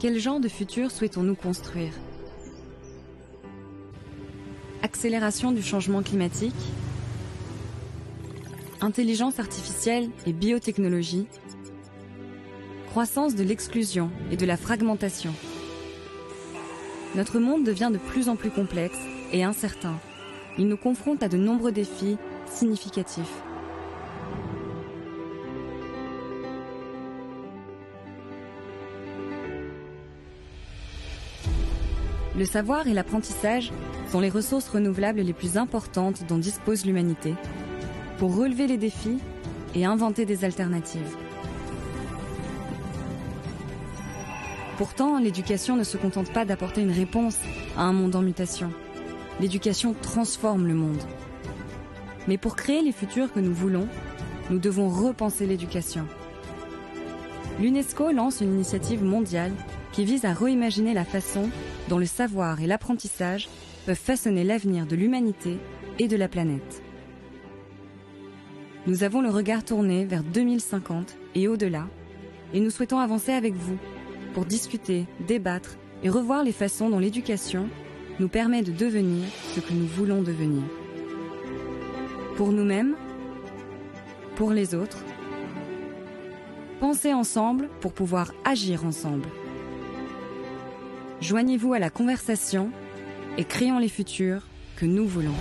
Quel genre de futur souhaitons-nous construire? Accélération du changement climatique, intelligence artificielle et biotechnologie, croissance de l'exclusion et de la fragmentation. Notre monde devient de plus en plus complexe et incertain. Il nous confronte à de nombreux défis significatifs. Le savoir et l'apprentissage sont les ressources renouvelables les plus importantes dont dispose l'humanité pour relever les défis et inventer des alternatives. Pourtant, l'éducation ne se contente pas d'apporter une réponse à un monde en mutation. L'éducation transforme le monde. Mais pour créer les futurs que nous voulons, nous devons repenser l'éducation. L'UNESCO lance une initiative mondiale qui vise à réimaginer la façon dont le savoir et l'apprentissage peuvent façonner l'avenir de l'humanité et de la planète. Nous avons le regard tourné vers 2050 et au-delà, et nous souhaitons avancer avec vous pour discuter, débattre et revoir les façons dont l'éducation nous permet de devenir ce que nous voulons devenir. Pour nous-mêmes, pour les autres, pensez ensemble pour pouvoir agir ensemble. Joignez-vous à la conversation et créons les futurs que nous voulons.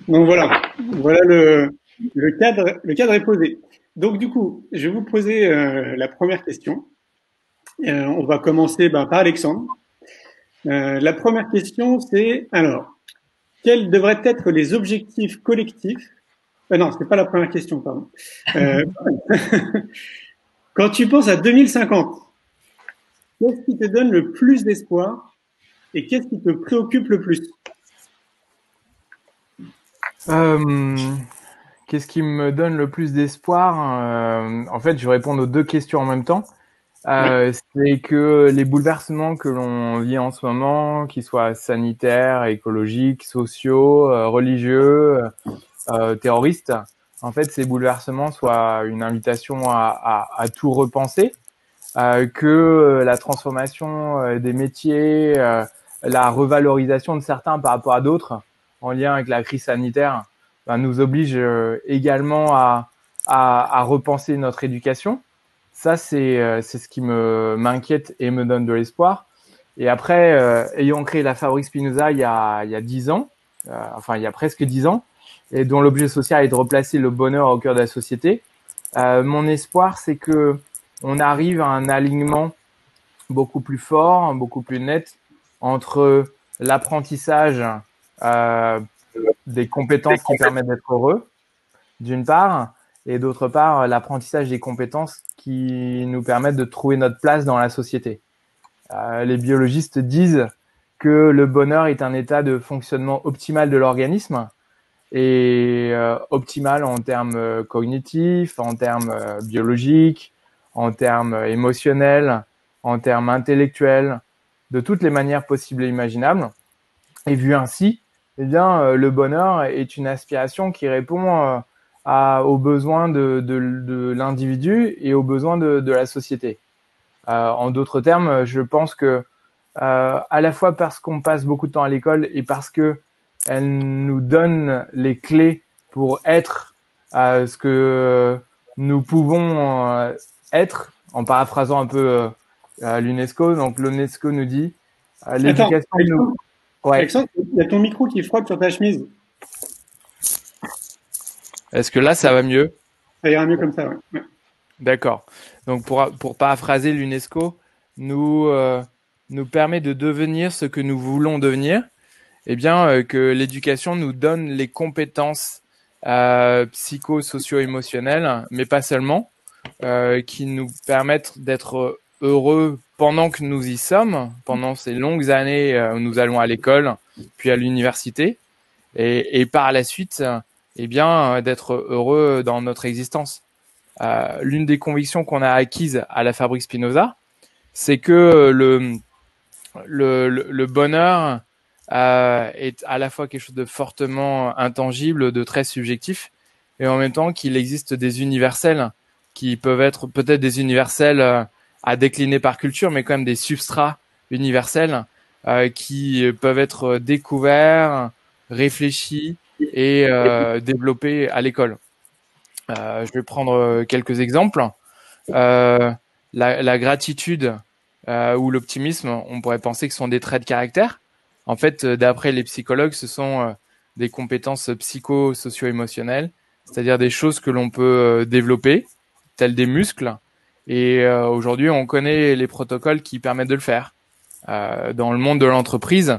Donc voilà le cadre est posé. Donc du coup, je vais vous poser la première question. On va commencer par Alexandre. La première question, c'est alors, quels devraient être les objectifs collectifs? Non, c'est pas la première question, pardon. Quand tu penses à 2050, qu'est-ce qui te donne le plus d'espoir et qu'est-ce qui te préoccupe le plus? Qu'est-ce qui me donne le plus d'espoir? En fait, je vais répondre aux deux questions en même temps. C'est que les bouleversements que l'on vit en ce moment, qu'ils soient sanitaires, écologiques, sociaux, religieux, terroristes, en fait, ces bouleversements soient une invitation à tout repenser, que la transformation des métiers, la revalorisation de certains par rapport à d'autres, en lien avec la crise sanitaire, nous oblige également à repenser notre éducation. Ça, c'est ce qui m'inquiète et me donne de l'espoir. Et après, ayant créé la Fabrique Spinoza il y a 10 ans, il y a presque 10 ans, et dont l'objet social est de replacer le bonheur au cœur de la société, mon espoir, c'est que on arrive à un alignement beaucoup plus fort, beaucoup plus net entre l'apprentissage des compétences qui permettent d'être heureux, d'une part, et d'autre part, l'apprentissage des compétences qui nous permettent de trouver notre place dans la société. Les biologistes disent que le bonheur est un état de fonctionnement optimal de l'organisme, et optimal en termes cognitifs, en termes biologiques, en termes émotionnels, en termes intellectuels, de toutes les manières possibles et imaginables. Et vu ainsi, eh bien, le bonheur est une aspiration qui répond aux besoins de l'individu et aux besoins de la société. En d'autres termes, je pense que à la fois parce qu'on passe beaucoup de temps à l'école et parce que elle nous donne les clés pour être ce que nous pouvons être, en paraphrasant un peu l'UNESCO. Donc l'UNESCO nous dit l'éducation nous... Ouais. Alexandre, il y a ton micro qui frotte sur ta chemise. Est-ce que là, ça va mieux? Ça ira mieux comme ça, ouais. D'accord. Donc, pour paraphraser, l'UNESCO nous permet de devenir ce que nous voulons devenir. Eh bien, que l'éducation nous donne les compétences psycho-socio-émotionnelles, mais pas seulement, qui nous permettent d'être heureux pendant que nous y sommes, pendant ces longues années où nous allons à l'école, puis à l'université, et par la suite, eh bien, d'être heureux dans notre existence. L'une des convictions qu'on a acquises à la Fabrique Spinoza, c'est que le bonheur est à la fois quelque chose de fortement intangible, de très subjectif, et en même temps qu'il existe des universels qui peuvent être peut-être des universels à décliner par culture, mais quand même des substrats universels qui peuvent être découverts, réfléchis et développés à l'école. Je vais prendre quelques exemples. La gratitude ou l'optimisme, on pourrait penser que ce sont des traits de caractère. En fait, d'après les psychologues, ce sont des compétences psycho-socio-émotionnelles, c'est-à-dire des choses que l'on peut développer, tels des muscles. Et aujourd'hui, on connaît les protocoles qui permettent de le faire. Dans le monde de l'entreprise,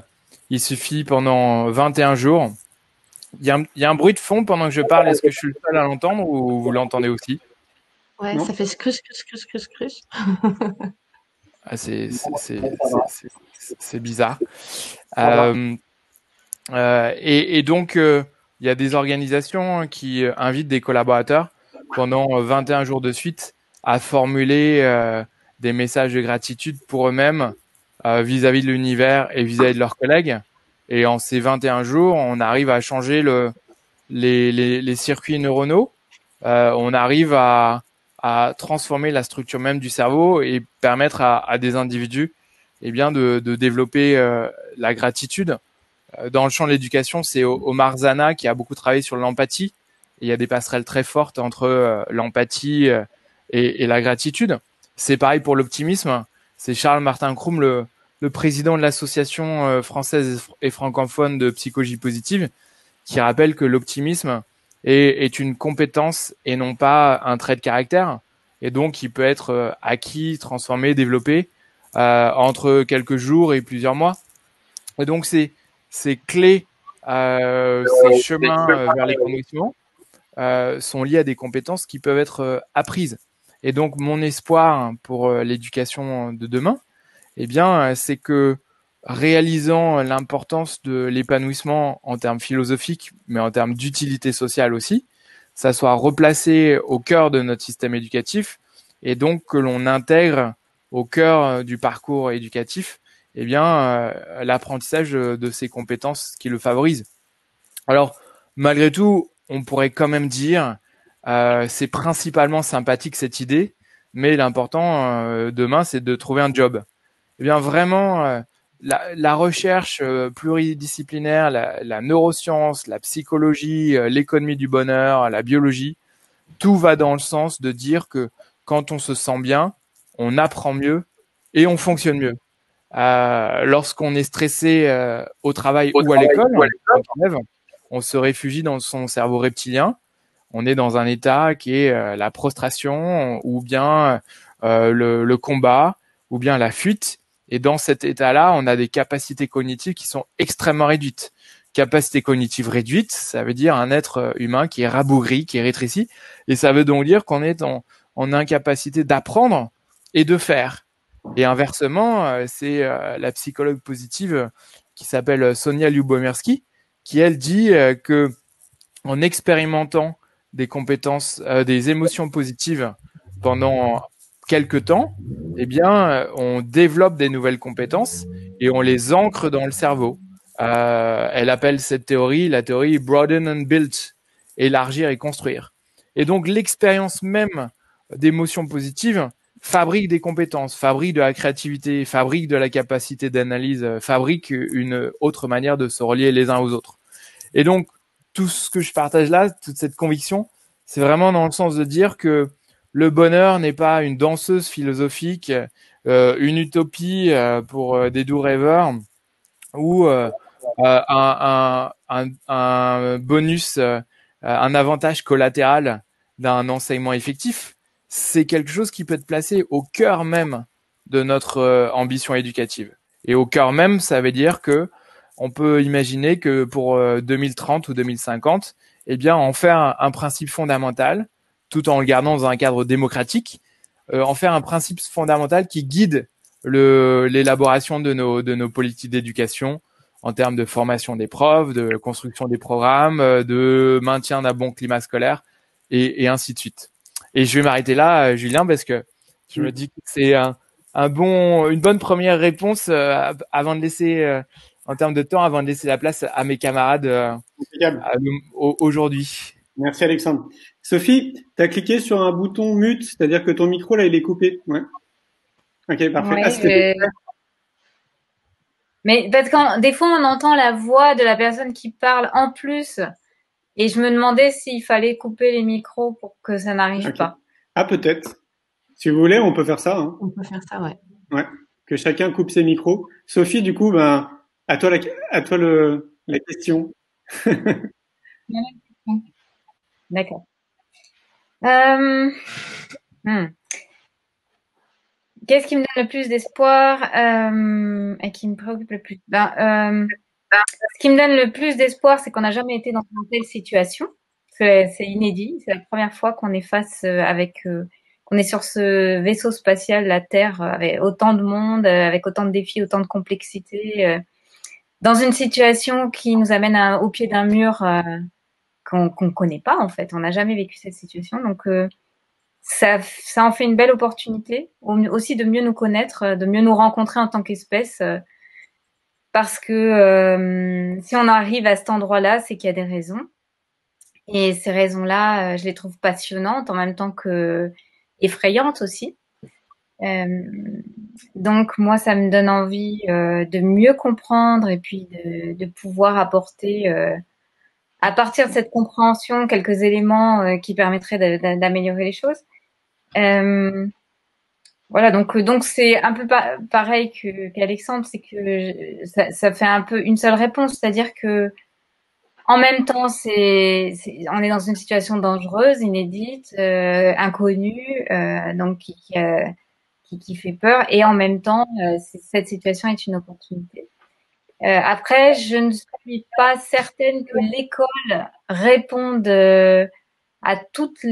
il suffit pendant 21 jours. Il y a un bruit de fond pendant que je parle. Est-ce que je suis le seul à l'entendre ou vous l'entendez aussi? Ouais, Non. ça fait scrus, scrus, scrus, scrus, scrus. Ah, c'est bizarre. Et donc, il y a des organisations qui invitent des collaborateurs pendant 21 jours de suite à formuler des messages de gratitude pour eux-mêmes vis-à-vis de l'univers et vis-à-vis de leurs collègues. Et en ces 21 jours, on arrive à changer les circuits neuronaux. On arrive à transformer la structure même du cerveau et permettre à des individus de développer la gratitude. Dans le champ de l'éducation, c'est Omar Zana qui a beaucoup travaillé sur l'empathie. Et il y a des passerelles très fortes entre l'empathie et la gratitude. C'est pareil pour l'optimisme. C'est Charles Martin Crum, le président de l'association française et francophone de psychologie positive, qui rappelle que l'optimisme est une compétence et non pas un trait de caractère. Et donc, il peut être acquis, transformé, développé entre quelques jours et plusieurs mois. Et donc, ces clés, ces chemins vers l'épanouissement sont liés à des compétences qui peuvent être apprises. Et donc, mon espoir pour l'éducation de demain, c'est que réalisant l'importance de l'épanouissement en termes philosophiques, mais en termes d'utilité sociale aussi, ça soit replacé au cœur de notre système éducatif et donc que l'on intègre au cœur du parcours éducatif l'apprentissage de ces compétences qui le favorisent. Alors, malgré tout, on pourrait quand même dire c'est principalement sympathique cette idée, mais l'important demain, c'est de trouver un job. Vraiment, la recherche pluridisciplinaire, la neuroscience, la psychologie, l'économie du bonheur, la biologie, tout va dans le sens de dire que quand on se sent bien, on apprend mieux et on fonctionne mieux. Lorsqu'on est stressé au travail ou à l'école, on se réfugie dans son cerveau reptilien. On est dans un état qui est la prostration ou bien le combat ou bien la fuite. Et dans cet état-là, on a des capacités cognitives qui sont extrêmement réduites. Capacité cognitive réduite, ça veut dire un être humain qui est rabougri, qui est rétréci. Et ça veut donc dire qu'on est en incapacité d'apprendre et de faire. Et inversement, c'est la psychologue positive qui s'appelle Sonia Lyubomirsky, qui elle dit que en expérimentant des compétences, des émotions positives pendant quelques temps, on développe des nouvelles compétences et on les ancre dans le cerveau. Elle appelle cette théorie la théorie broaden and build, élargir et construire. Et donc l'expérience même d'émotions positives fabrique des compétences, fabrique de la créativité, fabrique de la capacité d'analyse, fabrique une autre manière de se relier les uns aux autres. Et donc, tout ce que je partage là, toute cette conviction, c'est vraiment dans le sens de dire que le bonheur n'est pas une danseuse philosophique, une utopie pour des doux rêveurs ou un bonus, un avantage collatéral d'un enseignement effectif. C'est quelque chose qui peut être placé au cœur même de notre ambition éducative. Et au cœur même, ça veut dire que on peut imaginer que pour 2030 ou 2050, en faire un principe fondamental, tout en le gardant dans un cadre démocratique, en faire un principe fondamental qui guide l'élaboration de nos politiques d'éducation en termes de formation des profs, de construction des programmes, de maintien d'un bon climat scolaire et ainsi de suite. Et je vais m'arrêter là, Julien, parce que je me dis que c'est une bonne première réponse avant de laisser en termes de temps avant de laisser la place à mes camarades Impeccable. aujourd'hui. Merci Alexandre. Sophie, tu as cliqué sur un bouton mute, c'est-à-dire que ton micro là il est coupé. Ouais. Ok, parfait. Ouais, mais parce que des fois on entend la voix de la personne qui parle en plus, et je me demandais s'il fallait couper les micros pour que ça n'arrive pas. Ah peut-être. Si vous voulez, on peut faire ça. Hein. On peut faire ça, ouais. Ouais. Que chacun coupe ses micros. Sophie, du coup, ben à toi la question. D'accord. Qu'est-ce qui me donne le plus d'espoir et qui me préoccupe le plus? Ce qui me donne le plus d'espoir, c'est qu'on n'a jamais été dans une telle situation. C'est inédit. C'est la première fois qu'on est face qu'on est sur ce vaisseau spatial, la Terre, avec autant de monde, avec autant de défis, autant de complexité, dans une situation qui nous amène au pied d'un mur qu'on connaît pas en fait. On n'a jamais vécu cette situation, donc ça en fait une belle opportunité aussi de mieux nous connaître, de mieux nous rencontrer en tant qu'espèce, parce que si on arrive à cet endroit-là, c'est qu'il y a des raisons. Et ces raisons-là, je les trouve passionnantes en même temps que effrayantes aussi. Donc moi, ça me donne envie de mieux comprendre et puis de pouvoir apporter, à partir de cette compréhension, quelques éléments qui permettraient d'améliorer les choses. Voilà, donc c'est un peu pareil qu'Alexandre, c'est que ça fait un peu une seule réponse, c'est-à-dire que en même temps, on est dans une situation dangereuse, inédite, inconnue, donc qui fait peur, et en même temps, cette situation est une opportunité. Après, je ne suis pas certaine que l'école réponde à toutes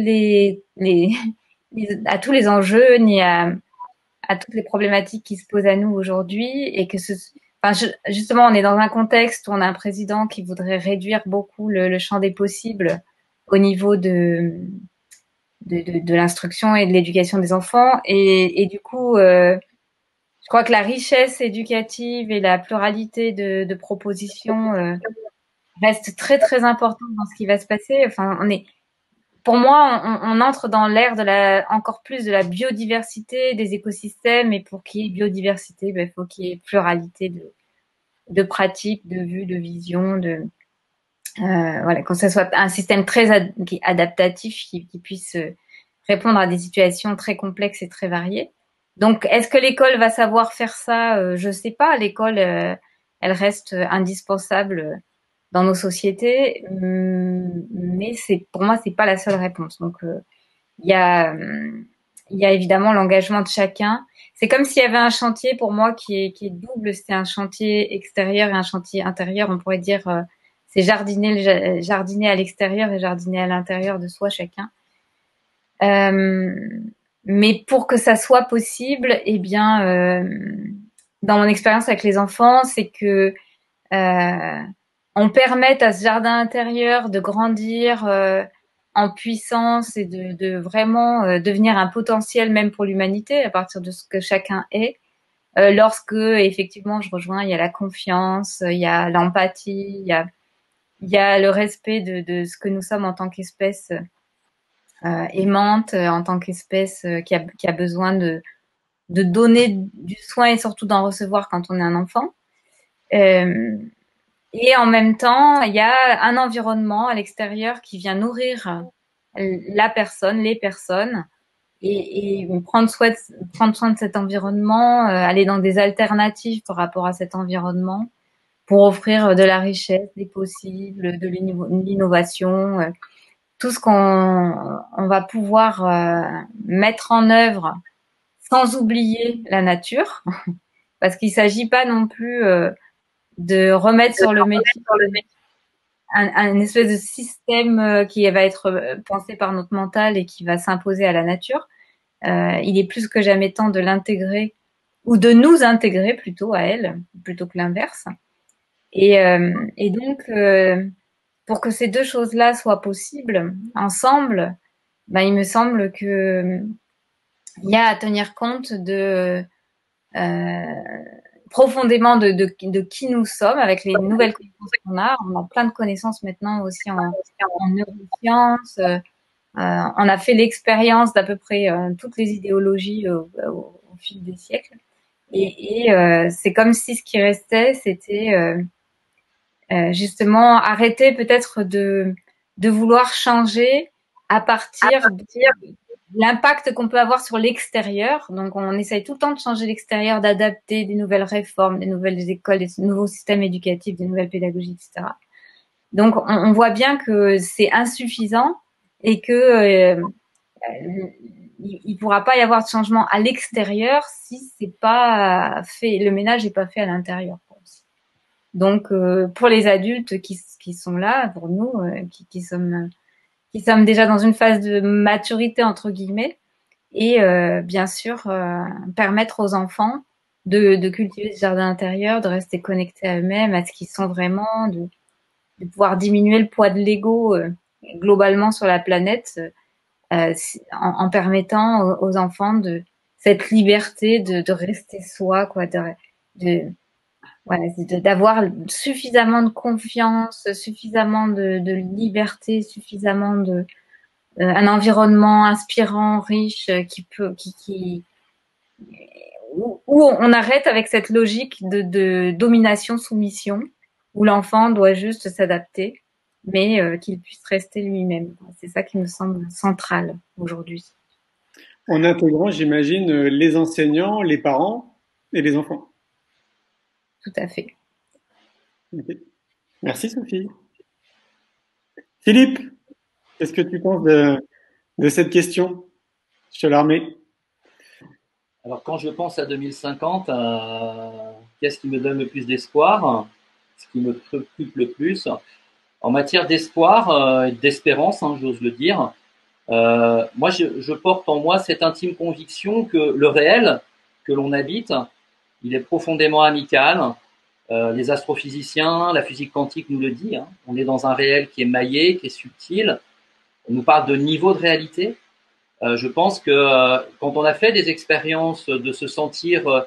à tous les enjeux, ni à toutes les problématiques qui se posent à nous aujourd'hui, et que justement, on est dans un contexte où on a un président qui voudrait réduire beaucoup le champ des possibles au niveau de l'instruction et de l'éducation des enfants, et du coup, je crois que la richesse éducative et la pluralité de propositions reste très très importante dans ce qui va se passer. Enfin, pour moi, on entre dans l'ère encore plus de la biodiversité des écosystèmes, et pour qu'il y ait biodiversité, il faut qu'il y ait pluralité de pratiques, de vues, de visions, voilà, que ce soit un système très adaptatif qui puisse répondre à des situations très complexes et très variées. Donc, est-ce que l'école va savoir faire ça? Je sais pas. L'école, elle reste indispensable dans nos sociétés, mais pour moi, c'est pas la seule réponse. Donc, il y a évidemment l'engagement de chacun. C'est comme s'il y avait un chantier pour moi qui est double. C'est un chantier extérieur et un chantier intérieur. On pourrait dire c'est jardiner à l'extérieur et jardiner à l'intérieur de soi chacun. Mais pour que ça soit possible, eh bien, dans mon expérience avec les enfants, c'est que on permette à ce jardin intérieur de grandir en puissance et de vraiment devenir un potentiel même pour l'humanité à partir de ce que chacun est. Lorsque effectivement, je rejoins, il y a la confiance, il y a l'empathie, il y a le respect de ce que nous sommes en tant qu'espèce aimante, en tant qu'espèce qui a besoin de donner du soin et surtout d'en recevoir quand on est un enfant. Et en même temps, il y a un environnement à l'extérieur qui vient nourrir la personne, les personnes, et prendre soin de cet environnement, aller dans des alternatives par rapport à cet environnement pour offrir de la richesse, des possibles, de l'innovation, tout ce qu'on va pouvoir mettre en œuvre sans oublier la nature, parce qu'il s'agit pas non plus de remettre sur le métier un espèce de système qui va être pensé par notre mental et qui va s'imposer à la nature. Il est plus que jamais temps de l'intégrer, ou de nous intégrer plutôt à elle, plutôt que l'inverse. Et donc, pour que ces deux choses-là soient possibles ensemble, il me semble que il y a à tenir compte profondément de qui nous sommes avec les nouvelles connaissances qu'on a. On a plein de connaissances maintenant aussi en neurosciences. On a fait l'expérience d'à peu près toutes les idéologies au fil des siècles. Et c'est comme si ce qui restait, c'était justement arrêter peut-être de vouloir changer à partir de l'impact qu'on peut avoir sur l'extérieur. Donc, on essaye tout le temps de changer l'extérieur, d'adapter des nouvelles réformes, des nouvelles écoles, des nouveaux systèmes éducatifs, des nouvelles pédagogies, etc. Donc, on voit bien que c'est insuffisant et que il pourra pas y avoir de changement à l'extérieur si c'est pas fait, le ménage n'est pas fait à l'intérieur. Donc, pour les adultes qui sont là, pour nous, qui sommes déjà dans une phase de maturité entre guillemets, et bien sûr permettre aux enfants de cultiver ce jardin intérieur, de rester connectés à eux-mêmes, à ce qu'ils sont vraiment, de pouvoir diminuer le poids de l'ego globalement sur la planète, en permettant aux enfants de cette liberté de rester soi, quoi, d'avoir suffisamment de confiance, suffisamment de liberté, suffisamment de un environnement inspirant, riche, où on arrête avec cette logique de domination-soumission, où l'enfant doit juste s'adapter, mais qu'il puisse rester lui-même. C'est ça qui me semble central aujourd'hui. En intégrant, j'imagine, les enseignants, les parents et les enfants. Tout à fait. Okay. Merci Sophie. Philippe, qu'est-ce que tu penses de cette question? Je te la remets. Alors, quand je pense à 2050, qu'est-ce qui me donne le plus d'espoir? Ce qui me préoccupe le plus? En matière d'espoir et d'espérance, j'ose le dire, moi, je porte en moi cette intime conviction que le réel que l'on habite, il est profondément amical. Les astrophysiciens, la physique quantique nous le dit. On est dans un réel qui est maillé, qui est subtil. On nous parle de niveau de réalité. Je pense que quand on a fait des expériences de se sentir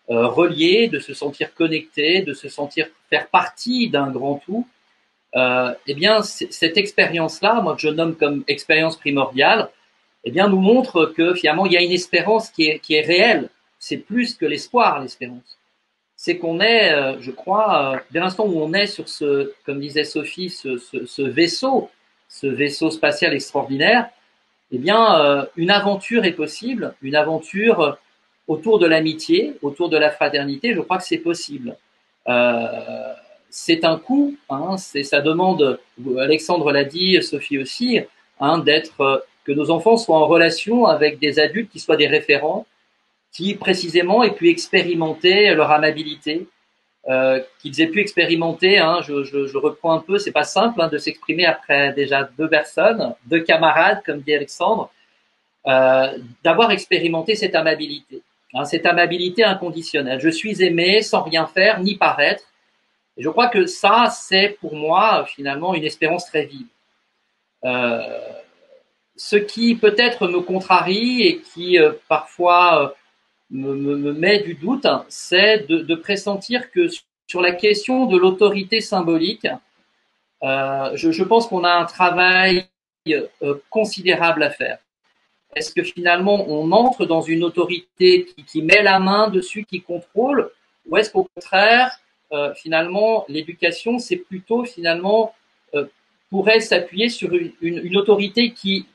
relié, de se sentir connecté, de se sentir faire partie d'un grand tout, eh bien, cette expérience-là, moi que je nomme comme expérience primordiale, eh bien, nous montre que finalement, il y a une espérance qui est réelle. C'est plus que l'espoir, l'espérance. C'est qu'on est, je crois, dès l'instant où on est sur ce, comme disait Sophie, ce vaisseau spatial extraordinaire, eh bien, une aventure est possible, une aventure autour de l'amitié, autour de la fraternité. Je crois que c'est possible. C'est un coût, ça demande, Alexandre l'a dit, Sophie aussi, que nos enfants soient en relation avec des adultes qui soient des référents, qui précisément aient pu expérimenter leur amabilité, qu'ils aient pu expérimenter, je reprends un peu, c'est pas simple de s'exprimer après déjà 2 personnes, 2 camarades, comme dit Alexandre, d'avoir expérimenté cette amabilité inconditionnelle. Je suis aimé sans rien faire ni paraître. Et je crois que ça, c'est pour moi finalement une espérance très vive. Ce qui peut-être me contrarie et qui parfois me met du doute, c'est de pressentir que sur la question de l'autorité symbolique, je pense qu'on a un travail considérable à faire. Est-ce que finalement on entre dans une autorité qui met la main dessus, qui contrôle, ou est-ce qu'au contraire, finalement, l'éducation, c'est plutôt finalement pourrait s'appuyer sur une autorité qui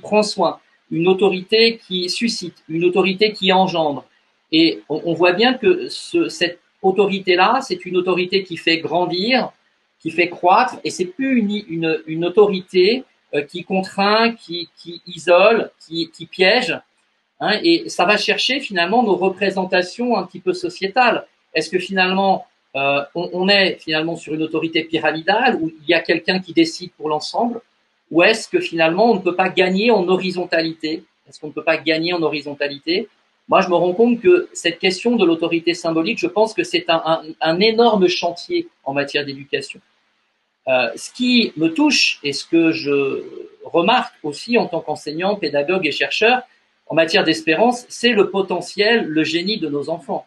prend soin, une autorité qui suscite, une autorité qui engendre. Et on voit bien que cette autorité-là, c'est une autorité qui fait grandir, qui fait croître, et c'est plus une autorité qui contraint, qui isole, qui piège. Et ça va chercher finalement nos représentations un petit peu sociétales. Est-ce que finalement on est finalement sur une autorité pyramidale où il y a quelqu'un qui décide pour l'ensemble, ou est-ce que finalement on ne peut pas gagner en horizontalité? Est-ce qu'on ne peut pas gagner en horizontalité? Moi, je me rends compte que cette question de l'autorité symbolique, je pense que c'est un énorme chantier en matière d'éducation. Ce qui me touche et ce que je remarque aussi en tant qu'enseignant, pédagogue et chercheur en matière d'espérance, c'est le potentiel, le génie de nos enfants.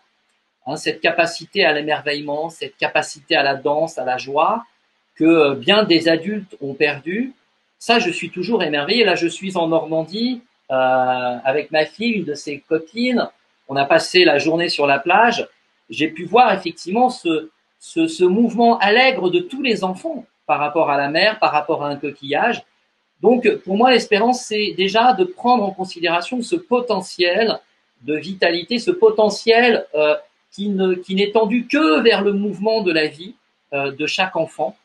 cette capacité à l'émerveillement, cette capacité à la danse, à la joie, que bien des adultes ont perdu. Ça, je suis toujours émerveillé. Là, je suis en Normandie avec ma fille, une de ses copines. On a passé la journée sur la plage. J'ai pu voir effectivement ce mouvement allègre de tous les enfants par rapport à la mer, par rapport à un coquillage. Donc, pour moi, l'espérance, c'est déjà de prendre en considération ce potentiel de vitalité, ce potentiel qui n'est tendu que vers le mouvement de la vie de chaque enfant.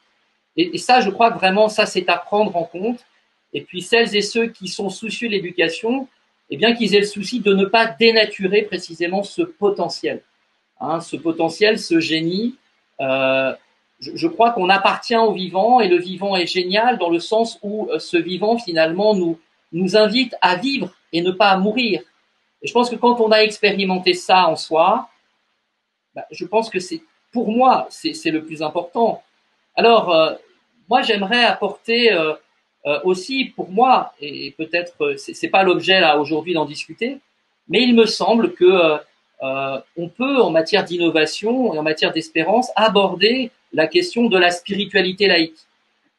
Et ça, je crois que vraiment, ça, c'est à prendre en compte. Et puis, celles et ceux qui sont soucieux de l'éducation, eh bien, qu'ils aient le souci de ne pas dénaturer précisément ce potentiel. Ce potentiel, ce génie. Je crois qu'on appartient au vivant et le vivant est génial dans le sens où ce vivant, finalement, nous invite à vivre et ne pas à mourir. Et je pense que quand on a expérimenté ça en soi, je pense que pour moi, c'est le plus important. Alors, moi, j'aimerais apporter aussi, pour moi, et peut-être c'est pas l'objet là aujourd'hui d'en discuter, mais il me semble que on peut, en matière d'innovation et en matière d'espérance, aborder la question de la spiritualité laïque.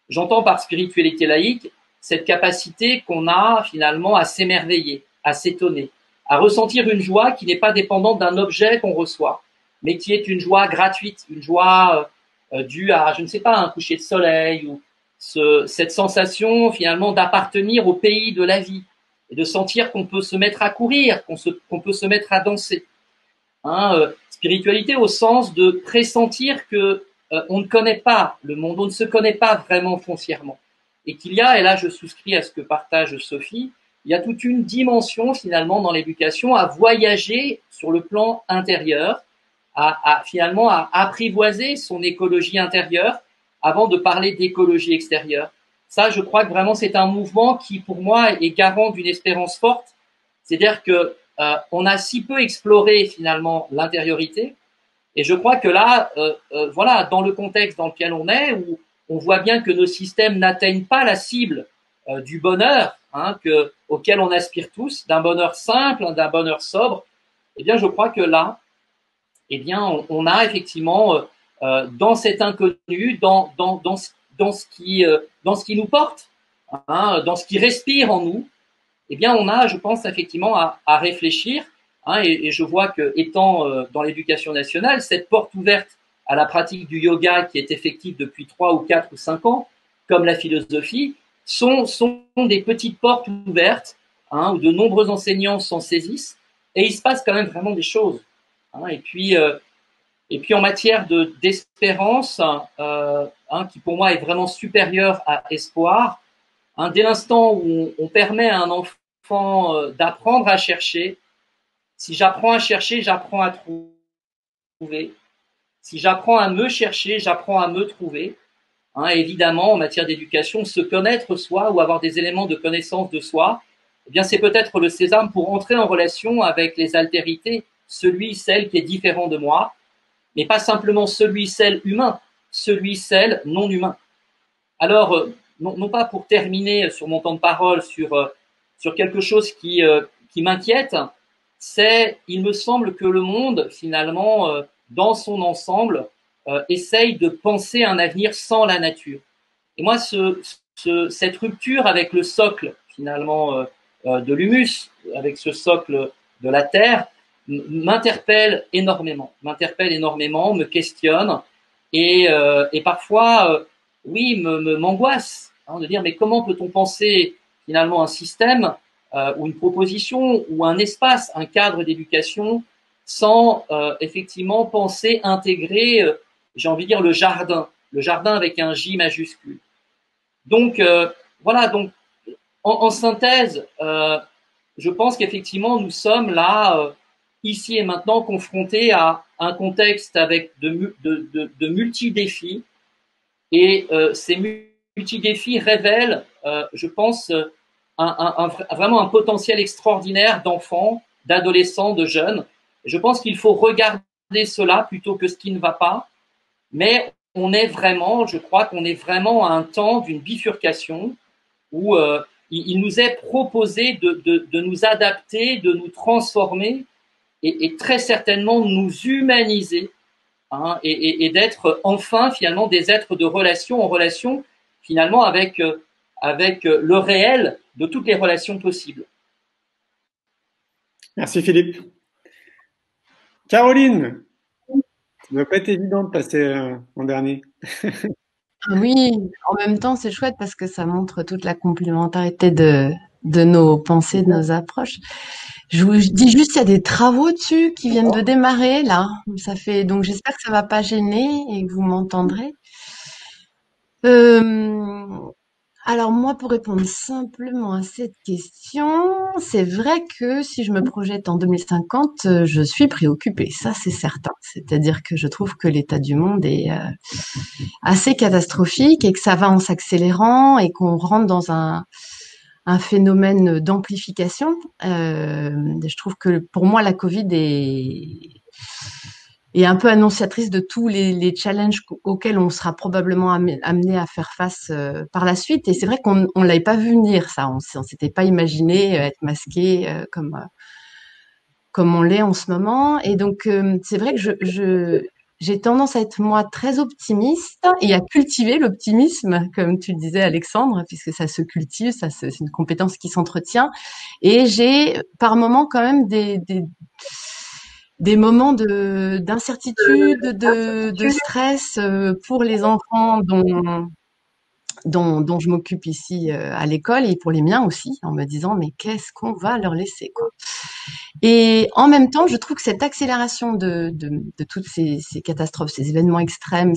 J'entends par spiritualité laïque cette capacité qu'on a finalement à s'émerveiller, à s'étonner, à ressentir une joie qui n'est pas dépendante d'un objet qu'on reçoit, mais qui est une joie gratuite, une joie due à, je ne sais pas, un coucher de soleil ou cette sensation finalement d'appartenir au pays de la vie et de sentir qu'on peut se mettre à courir, qu'on peut se mettre à danser. Spiritualité au sens de pressentir que on ne connaît pas le monde, on ne se connaît pas vraiment foncièrement. Et qu'il y a, et là je souscris à ce que partage Sophie, il y a toute une dimension finalement dans l'éducation à voyager sur le plan intérieur, finalement à apprivoiser son écologie intérieure avant de parler d'écologie extérieure. Ça, je crois que vraiment c'est un mouvement qui pour moi est garant d'une espérance forte. C'est-à-dire que on a si peu exploré finalement l'intériorité. Et je crois que là, voilà, dans le contexte dans lequel on est, où on voit bien que nos systèmes n'atteignent pas la cible du bonheur auquel on aspire tous, d'un bonheur simple, d'un bonheur sobre, eh bien, je crois que là, eh bien, on a effectivement dans cet inconnu, dans ce qui nous porte, dans ce qui respire en nous, eh bien, on a, je pense, effectivement à réfléchir. Et je vois que, étant dans l'éducation nationale, cette porte ouverte à la pratique du yoga qui est effective depuis 3 ou 4 ou 5 ans, comme la philosophie, sont des petites portes ouvertes où de nombreux enseignants s'en saisissent et il se passe quand même vraiment des choses. Et puis en matière d'espérance, qui pour moi est vraiment supérieure à espoir, dès l'instant où on permet à un enfant d'apprendre à chercher, si j'apprends à chercher, j'apprends à trouver. Si j'apprends à me chercher, j'apprends à me trouver. Évidemment, en matière d'éducation, se connaître soi ou avoir des éléments de connaissance de soi, eh bien, c'est peut-être le sésame pour entrer en relation avec les altérités, celui, celle qui est différent de moi, mais pas simplement celui, celle humain, celui, celle non humain. Alors, non pas pour terminer sur mon temps de parole sur quelque chose qui m'inquiète, il me semble que le monde, finalement, dans son ensemble, essaye de penser un avenir sans la nature. Et moi, cette rupture avec le socle, finalement, de l'humus, avec ce socle de la terre, m'interpelle énormément, me questionne et parfois, oui, m'angoisse, de dire mais comment peut-on penser finalement un système ou une proposition ou un espace, un cadre d'éducation sans effectivement penser intégrer, j'ai envie de dire le jardin avec un J majuscule. Donc voilà, donc en synthèse, je pense qu'effectivement nous sommes là ici et maintenant confrontés à un contexte avec de multi-défis et ces multi-défis révèlent, je pense, vraiment un potentiel extraordinaire d'enfants, d'adolescents, de jeunes. Je pense qu'il faut regarder cela plutôt que ce qui ne va pas, mais je crois qu'on est vraiment à un temps d'une bifurcation où il nous est proposé de nous adapter, de nous transformer et très certainement nous humaniser, hein, et d'être enfin finalement des êtres de relation en relation finalement avec le réel de toutes les relations possibles. Merci Philippe. Caroline, ça ne va pas être évident de passer en dernier. Oui, en même temps, c'est chouette parce que ça montre toute la complémentarité de nos pensées, de nos approches. Je dis juste, il y a des travaux dessus qui viennent de démarrer, là. Donc j'espère que ça va pas gêner et que vous m'entendrez. Alors moi, pour répondre simplement à cette question, c'est vrai que si je me projette en 2050, je suis préoccupée, ça c'est certain. C'est-à-dire que je trouve que l'état du monde est assez catastrophique et que ça va en s'accélérant et qu'on rentre dans un phénomène d'amplification. Je trouve que pour moi, la Covid est un peu annonciatrice de tous les challenges auxquels on sera probablement amené à faire face par la suite. Et c'est vrai qu'on l'avait pas vu venir, ça. On s'était pas imaginé être masqué comme on l'est en ce moment. Et donc, c'est vrai que j'ai tendance à être, moi, très optimiste et à cultiver l'optimisme, comme tu le disais, Alexandre, puisque ça se cultive, c'est une compétence qui s'entretient. Et j'ai, par moments, quand même des moments d'incertitude, de stress pour les enfants dont je m'occupe ici à l'école et pour les miens aussi, en me disant mais qu'est-ce qu'on va leur laisser, quoi. Et en même temps, je trouve que cette accélération de toutes ces catastrophes, ces événements extrêmes,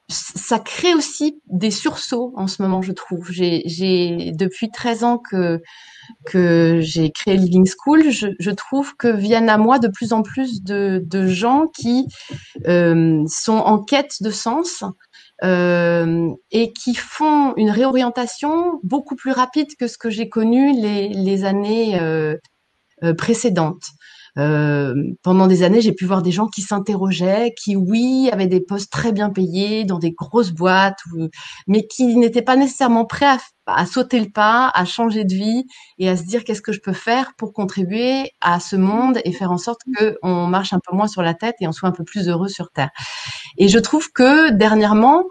ça crée aussi des sursauts en ce moment, je trouve. J'ai depuis 13 ans que j'ai créé Living School, je trouve que viennent à moi de plus en plus de gens qui sont en quête de sens et qui font une réorientation beaucoup plus rapide que ce que j'ai connu les années précédentes. Pendant des années, j'ai pu voir des gens qui s'interrogeaient, qui, oui, avaient des postes très bien payés dans des grosses boîtes, mais qui n'étaient pas nécessairement prêts à sauter le pas, à changer de vie et à se dire qu'est-ce que je peux faire pour contribuer à ce monde et faire en sorte qu'on marche un peu moins sur la tête et on soit un peu plus heureux sur Terre. Et je trouve que dernièrement,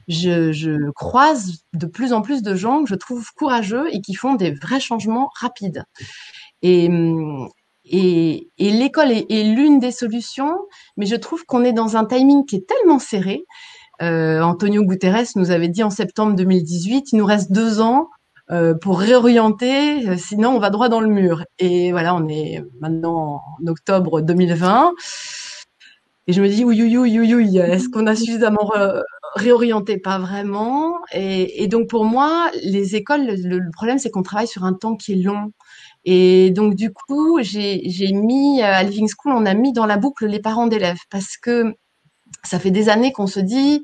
je croise de plus en plus de gens que je trouve courageux et qui font des vrais changements rapides. Et l'école est l'une des solutions, mais je trouve qu'on est dans un timing qui est tellement serré. Antonio Guterres nous avait dit en septembre 2018, il nous reste 2 ans pour réorienter, sinon on va droit dans le mur. Et voilà, on est maintenant en octobre 2020. Et je me dis, oui, est-ce qu'on a suffisamment réorienté? Pas vraiment. Et donc pour moi, les écoles, le problème, c'est qu'on travaille sur un temps qui est long. Et donc, du coup, j'ai mis, à Living School, on a mis dans la boucle les parents d'élèves parce que ça fait des années qu'on se dit,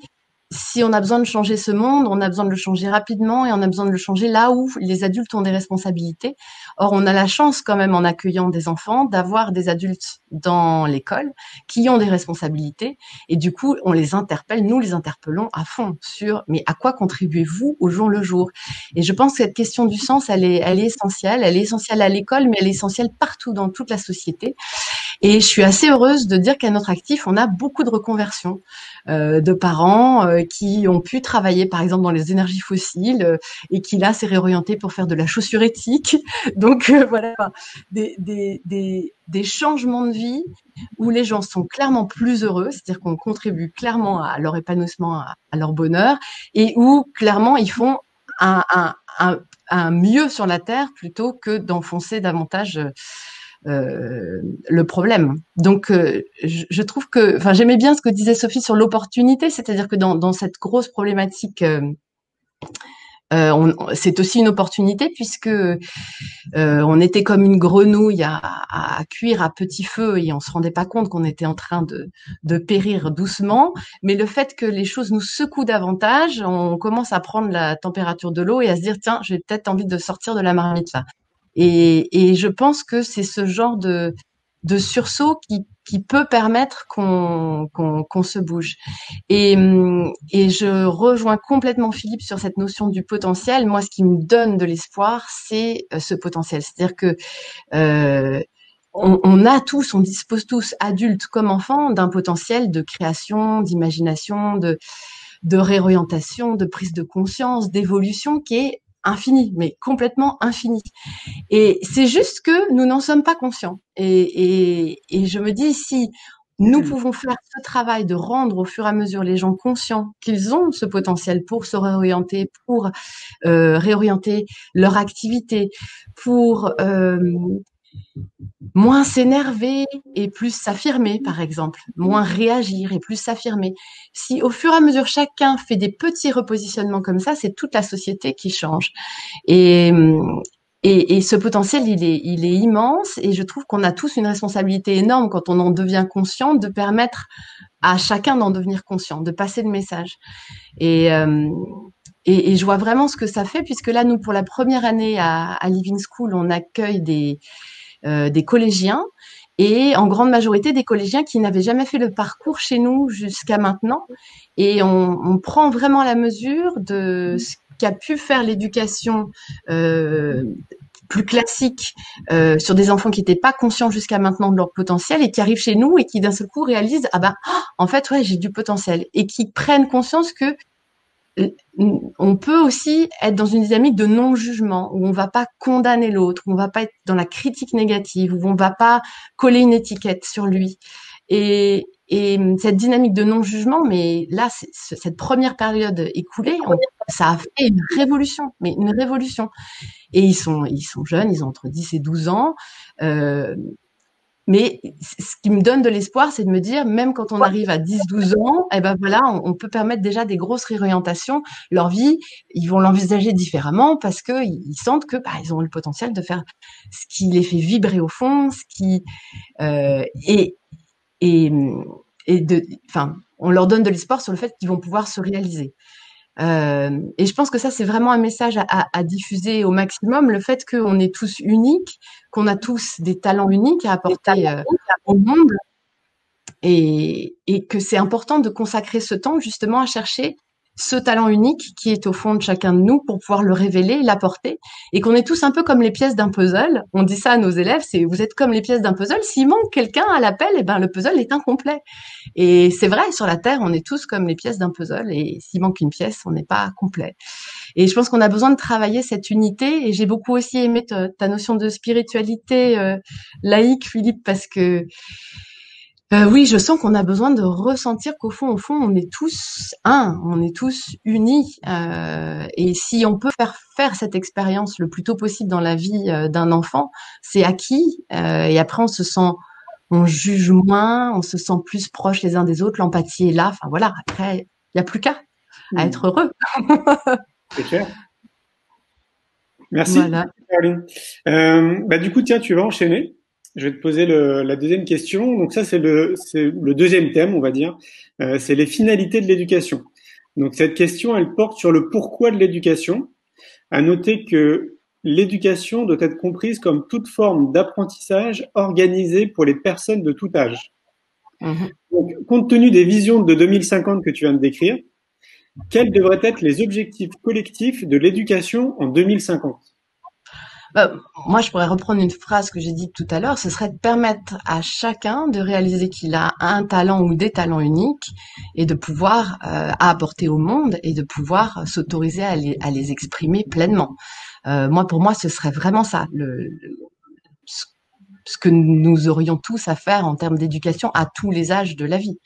si on a besoin de changer ce monde, on a besoin de le changer rapidement et on a besoin de le changer là où les adultes ont des responsabilités. Or, on a la chance quand même en accueillant des enfants d'avoir des adultes dans l'école qui ont des responsabilités et du coup, on les interpelle, nous les interpellons à fond sur mais à quoi contribuez-vous au jour le jour? Et je pense que cette question du sens, elle est essentielle. Elle est essentielle à l'école, mais elle est essentielle partout dans toute la société. Et je suis assez heureuse de dire qu'à notre actif, on a beaucoup de reconversions de parents qui ont pu travailler, par exemple, dans les énergies fossiles et qui, là, s'est réorienté pour faire de la chaussure éthique. Donc, voilà, des changements de vie où les gens sont clairement plus heureux, c'est-à-dire qu'on contribue clairement à leur épanouissement, à leur bonheur, et où, clairement, ils font un mieux sur la Terre plutôt que d'enfoncer davantage le problème. Donc, je trouve que, enfin, j'aimais bien ce que disait Sophie sur l'opportunité, c'est-à-dire que dans cette grosse problématique, c'est aussi une opportunité puisque on était comme une grenouille à cuire à petit feu et on se rendait pas compte qu'on était en train de périr doucement. Mais le fait que les choses nous secouent davantage, on commence à prendre la température de l'eau et à se dire tiens, j'ai peut-être envie de sortir de la marmite là. Et je pense que c'est ce genre de sursaut qui peut permettre qu'on se bouge. Et je rejoins complètement Philippe sur cette notion du potentiel. Moi, ce qui me donne de l'espoir, c'est ce potentiel. C'est-à-dire que on dispose tous, adultes comme enfants, d'un potentiel de création, d'imagination, de réorientation, de prise de conscience, d'évolution qui est infini, mais complètement infini. Et c'est juste que nous n'en sommes pas conscients. Et je me dis, si nous pouvons faire ce travail de rendre au fur et à mesure les gens conscients qu'ils ont ce potentiel pour se réorienter, pour réorienter leur activité, pour moins s'énerver et plus s'affirmer, par exemple, moins réagir et plus s'affirmer. Si au fur et à mesure chacun fait des petits repositionnements comme ça, c'est toute la société qui change. Et, et ce potentiel, il est immense et je trouve qu'on a tous une responsabilité énorme quand on en devient conscient de permettre à chacun d'en devenir conscient, de passer le message. Et je vois vraiment ce que ça fait puisque là, nous, pour la première année à Living School, on accueille des collégiens et en grande majorité des collégiens qui n'avaient jamais fait le parcours chez nous jusqu'à maintenant. Et on prend vraiment la mesure de ce qu'a pu faire l'éducation plus classique sur des enfants qui n'étaient pas conscients jusqu'à maintenant de leur potentiel et qui arrivent chez nous et qui d'un seul coup réalisent en fait ouais, j'ai du potentiel et qui prennent conscience que on peut aussi être dans une dynamique de non-jugement où on va pas condamner l'autre, où on va pas être dans la critique négative, où on va pas coller une étiquette sur lui. Et cette dynamique de non-jugement, mais là, cette première période écoulée, ça a fait une révolution, mais une révolution. Et ils sont jeunes, ils ont entre 10 et 12 ans. Mais ce qui me donne de l'espoir, c'est de me dire, même quand on arrive à 10-12 ans, eh ben voilà, on peut permettre déjà des grosses réorientations. Leur vie, ils vont l'envisager différemment parce que ils sentent que ils ont le potentiel de faire ce qui les fait vibrer au fond, ce qui on leur donne de l'espoir sur le fait qu'ils vont pouvoir se réaliser. Et je pense que ça, c'est vraiment un message à diffuser au maximum, le fait qu'on est tous uniques, qu'on a tous des talents uniques à apporter au monde et que c'est important de consacrer ce temps justement à chercher ce talent unique qui est au fond de chacun de nous pour pouvoir le révéler, l'apporter et qu'on est tous un peu comme les pièces d'un puzzle. On dit ça à nos élèves, c'est vous êtes comme les pièces d'un puzzle. S'il manque quelqu'un à l'appel, le puzzle est incomplet. Et c'est vrai, sur la Terre, on est tous comme les pièces d'un puzzle et s'il manque une pièce, on n'est pas complet. Et je pense qu'on a besoin de travailler cette unité et j'ai beaucoup aussi aimé ta notion de spiritualité laïque, Philippe, parce que oui, je sens qu'on a besoin de ressentir qu'au fond, on est tous on est tous unis. Et si on peut faire cette expérience le plus tôt possible dans la vie d'un enfant, c'est acquis. Et après, on juge moins, on se sent plus proche les uns des autres, l'empathie est là. Enfin voilà, après, il n'y a plus qu'à être heureux. C'est clair. Merci, voilà. Caroline. Du coup, tiens, tu vas enchaîner. Je vais te poser la deuxième question. Donc ça, c'est le deuxième thème, on va dire. C'est les finalités de l'éducation. Donc cette question, elle porte sur le pourquoi de l'éducation. À noter que l'éducation doit être comprise comme toute forme d'apprentissage organisée pour les personnes de tout âge. Donc, compte tenu des visions de 2050 que tu viens de décrire, quels devraient être les objectifs collectifs de l'éducation en 2050 ? Moi, je pourrais reprendre une phrase que j'ai dite tout à l'heure, ce serait de permettre à chacun de réaliser qu'il a un talent ou des talents uniques et de pouvoir apporter au monde et de pouvoir s'autoriser à les exprimer pleinement. Pour moi, ce serait vraiment ça, ce que nous aurions tous à faire en termes d'éducation à tous les âges de la vie.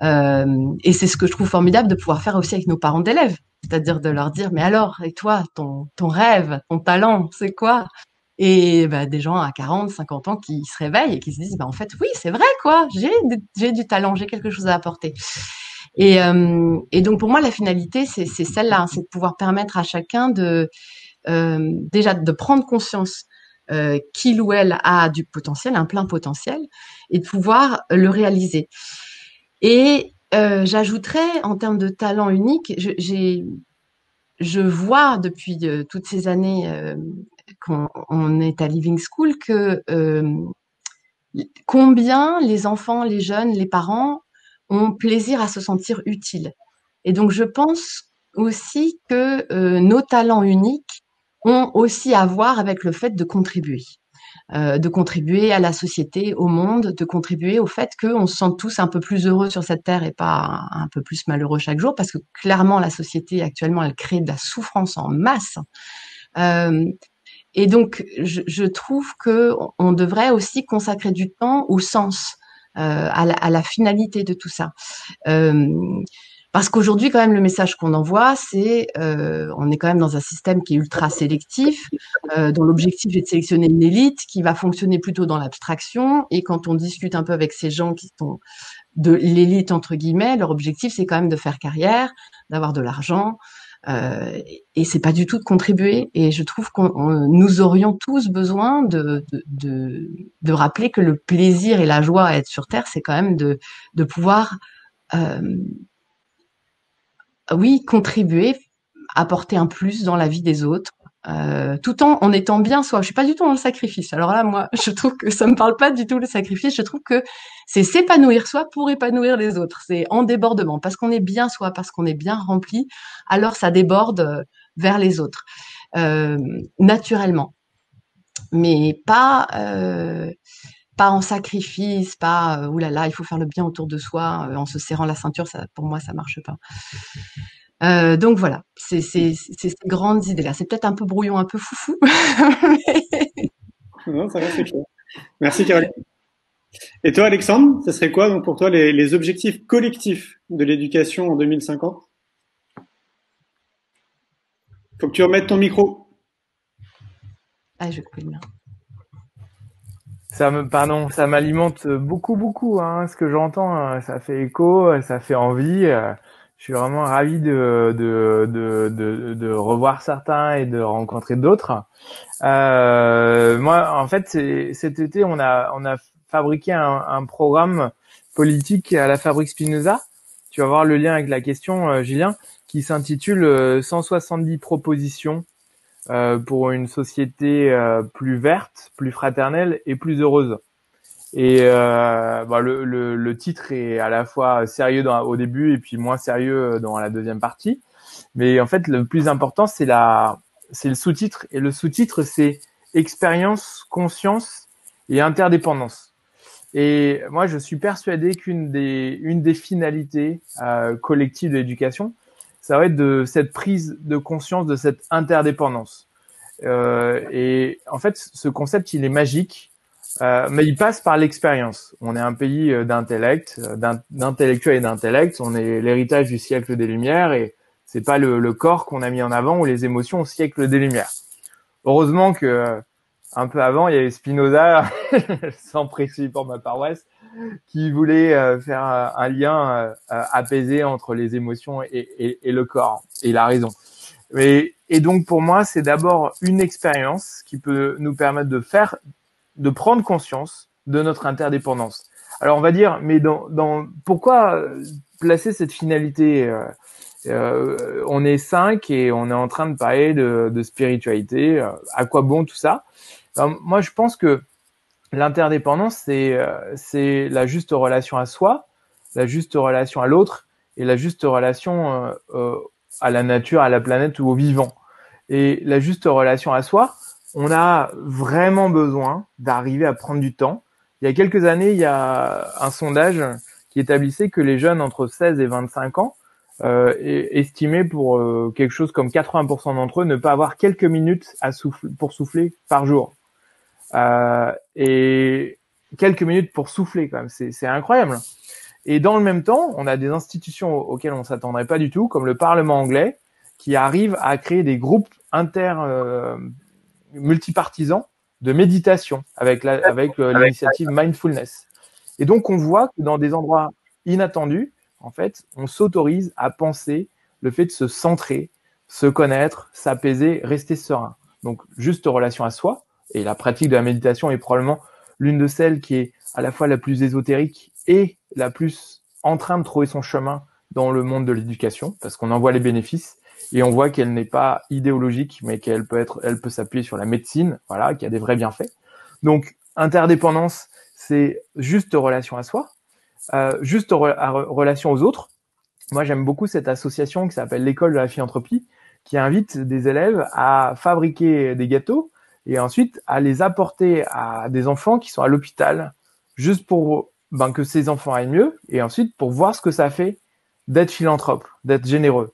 Et c'est ce que je trouve formidable de pouvoir faire aussi avec nos parents d'élèves. C'est-à-dire de leur dire, mais alors, et toi, ton rêve, ton talent, c'est quoi? Et des gens à 40, 50 ans qui se réveillent et qui se disent, en fait, oui, c'est vrai, quoi, j'ai du talent, j'ai quelque chose à apporter. Et donc, pour moi, la finalité, c'est celle-là, c'est de pouvoir permettre à chacun déjà de prendre conscience qu'il ou elle a du potentiel, un plein potentiel, et de pouvoir le réaliser. Et j'ajouterais, en termes de talent unique, je vois depuis toutes ces années qu'on est à Living School que combien les enfants, les jeunes, les parents ont plaisir à se sentir utiles. Et donc, je pense aussi que nos talents uniques ont aussi à voir avec le fait de contribuer. de contribuer à la société, au monde, de contribuer au fait qu'on se sente tous un peu plus heureux sur cette terre et pas un peu plus malheureux chaque jour, parce que clairement la société actuellement elle crée de la souffrance en masse. Et donc je trouve que on devrait aussi consacrer du temps au sens, à la finalité de tout ça. Parce qu'aujourd'hui, quand même, le message qu'on envoie, c'est on est quand même dans un système qui est ultra sélectif, dont l'objectif est de sélectionner une élite qui va fonctionner plutôt dans l'abstraction. Et quand on discute un peu avec ces gens qui sont de l'élite, entre guillemets, leur objectif, c'est quand même de faire carrière, d'avoir de l'argent. Et c'est pas du tout de contribuer. Et je trouve nous aurions tous besoin de rappeler que le plaisir et la joie à être sur Terre, c'est quand même de pouvoir oui, contribuer, apporter un plus dans la vie des autres, tout en étant bien soi. Je suis pas du tout dans le sacrifice. Alors là, moi, je trouve que ça me parle pas du tout le sacrifice. Je trouve que c'est s'épanouir soi pour épanouir les autres. C'est en débordement. Parce qu'on est bien soi, parce qu'on est bien rempli, alors ça déborde vers les autres. Naturellement. Mais pas en sacrifice, pas oulala, il faut faire le bien autour de soi en se serrant la ceinture. Ça, pour moi, ça marche pas. Donc voilà, c'est ces grandes idées-là. C'est peut-être un peu brouillon, un peu foufou. Non, ça va, c'est clair. Merci Caroline. Et toi, Alexandre, ce serait quoi donc pour toi les objectifs collectifs de l'éducation en 2050? Faut que tu remettes ton micro. Ah, je coupe le mien. Ça m'alimente beaucoup, hein, ce que j'entends, hein, ça fait écho, ça fait envie. Je suis vraiment ravi de revoir certains et de rencontrer d'autres. Moi, en fait, cet été, on a fabriqué un programme politique à la Fabrique Spinoza. Tu vas voir le lien avec la question, Julien, qui s'intitule 170 propositions pour une société plus verte, plus fraternelle et plus heureuse. Et le titre est à la fois sérieux au début et puis moins sérieux dans la deuxième partie. Mais en fait, le plus important, c'est le sous-titre. Et le sous-titre, c'est expérience, conscience et interdépendance. Et moi, je suis persuadé qu'une des finalités collectives de l'éducation, ça va être de cette prise de conscience de cette interdépendance. Et en fait, ce concept, il est magique, mais il passe par l'expérience. On est un pays d'intellectuels et d'intellect. On est l'héritage du siècle des Lumières et c'est pas le corps qu'on a mis en avant ou les émotions au siècle des Lumières. Heureusement que un peu avant, il y avait Spinoza, sans précis pour ma paroisse, qui voulait faire un lien apaisé entre les émotions et le corps. Et il a raison. Et donc pour moi, c'est d'abord une expérience qui peut nous permettre de prendre conscience de notre interdépendance. Alors on va dire, mais pourquoi placer cette finalité on est 5 et on est en train de parler de spiritualité. À quoi bon tout ça? Alors, moi, je pense que l'interdépendance, c'est la juste relation à soi, la juste relation à l'autre et la juste relation à la nature, à la planète ou au vivant. Et la juste relation à soi, on a vraiment besoin d'arriver à prendre du temps. Il y a quelques années, il y a un sondage qui établissait que les jeunes entre 16 et 25 ans estimaient pour quelque chose comme 80% d'entre eux ne pas avoir quelques minutes pour souffler par jour. Et quelques minutes pour souffler quand même, c'est incroyable. Et dans le même temps, on a des institutions auxquelles on s'attendrait pas du tout, comme le Parlement anglais, qui arrive à créer des groupes multipartisans de méditation avec l'initiative Mindfulness. Et donc on voit que dans des endroits inattendus, en fait, on s'autorise à penser le fait de se centrer, se connaître, s'apaiser, rester serein. Donc juste relation à soi. Et la pratique de la méditation est probablement l'une de celles qui est à la fois la plus ésotérique et la plus en train de trouver son chemin dans le monde de l'éducation, parce qu'on en voit les bénéfices et on voit qu'elle n'est pas idéologique, mais qu'elle elle peut s'appuyer sur la médecine, voilà, qu'il y a des vrais bienfaits. Donc, interdépendance, c'est juste relation à soi, juste relation aux autres. Moi, j'aime beaucoup cette association qui s'appelle l'école de la philanthropie, qui invite des élèves à fabriquer des gâteaux et ensuite à les apporter à des enfants qui sont à l'hôpital, juste pour que ces enfants aillent mieux, et ensuite pour voir ce que ça fait d'être philanthrope, d'être généreux.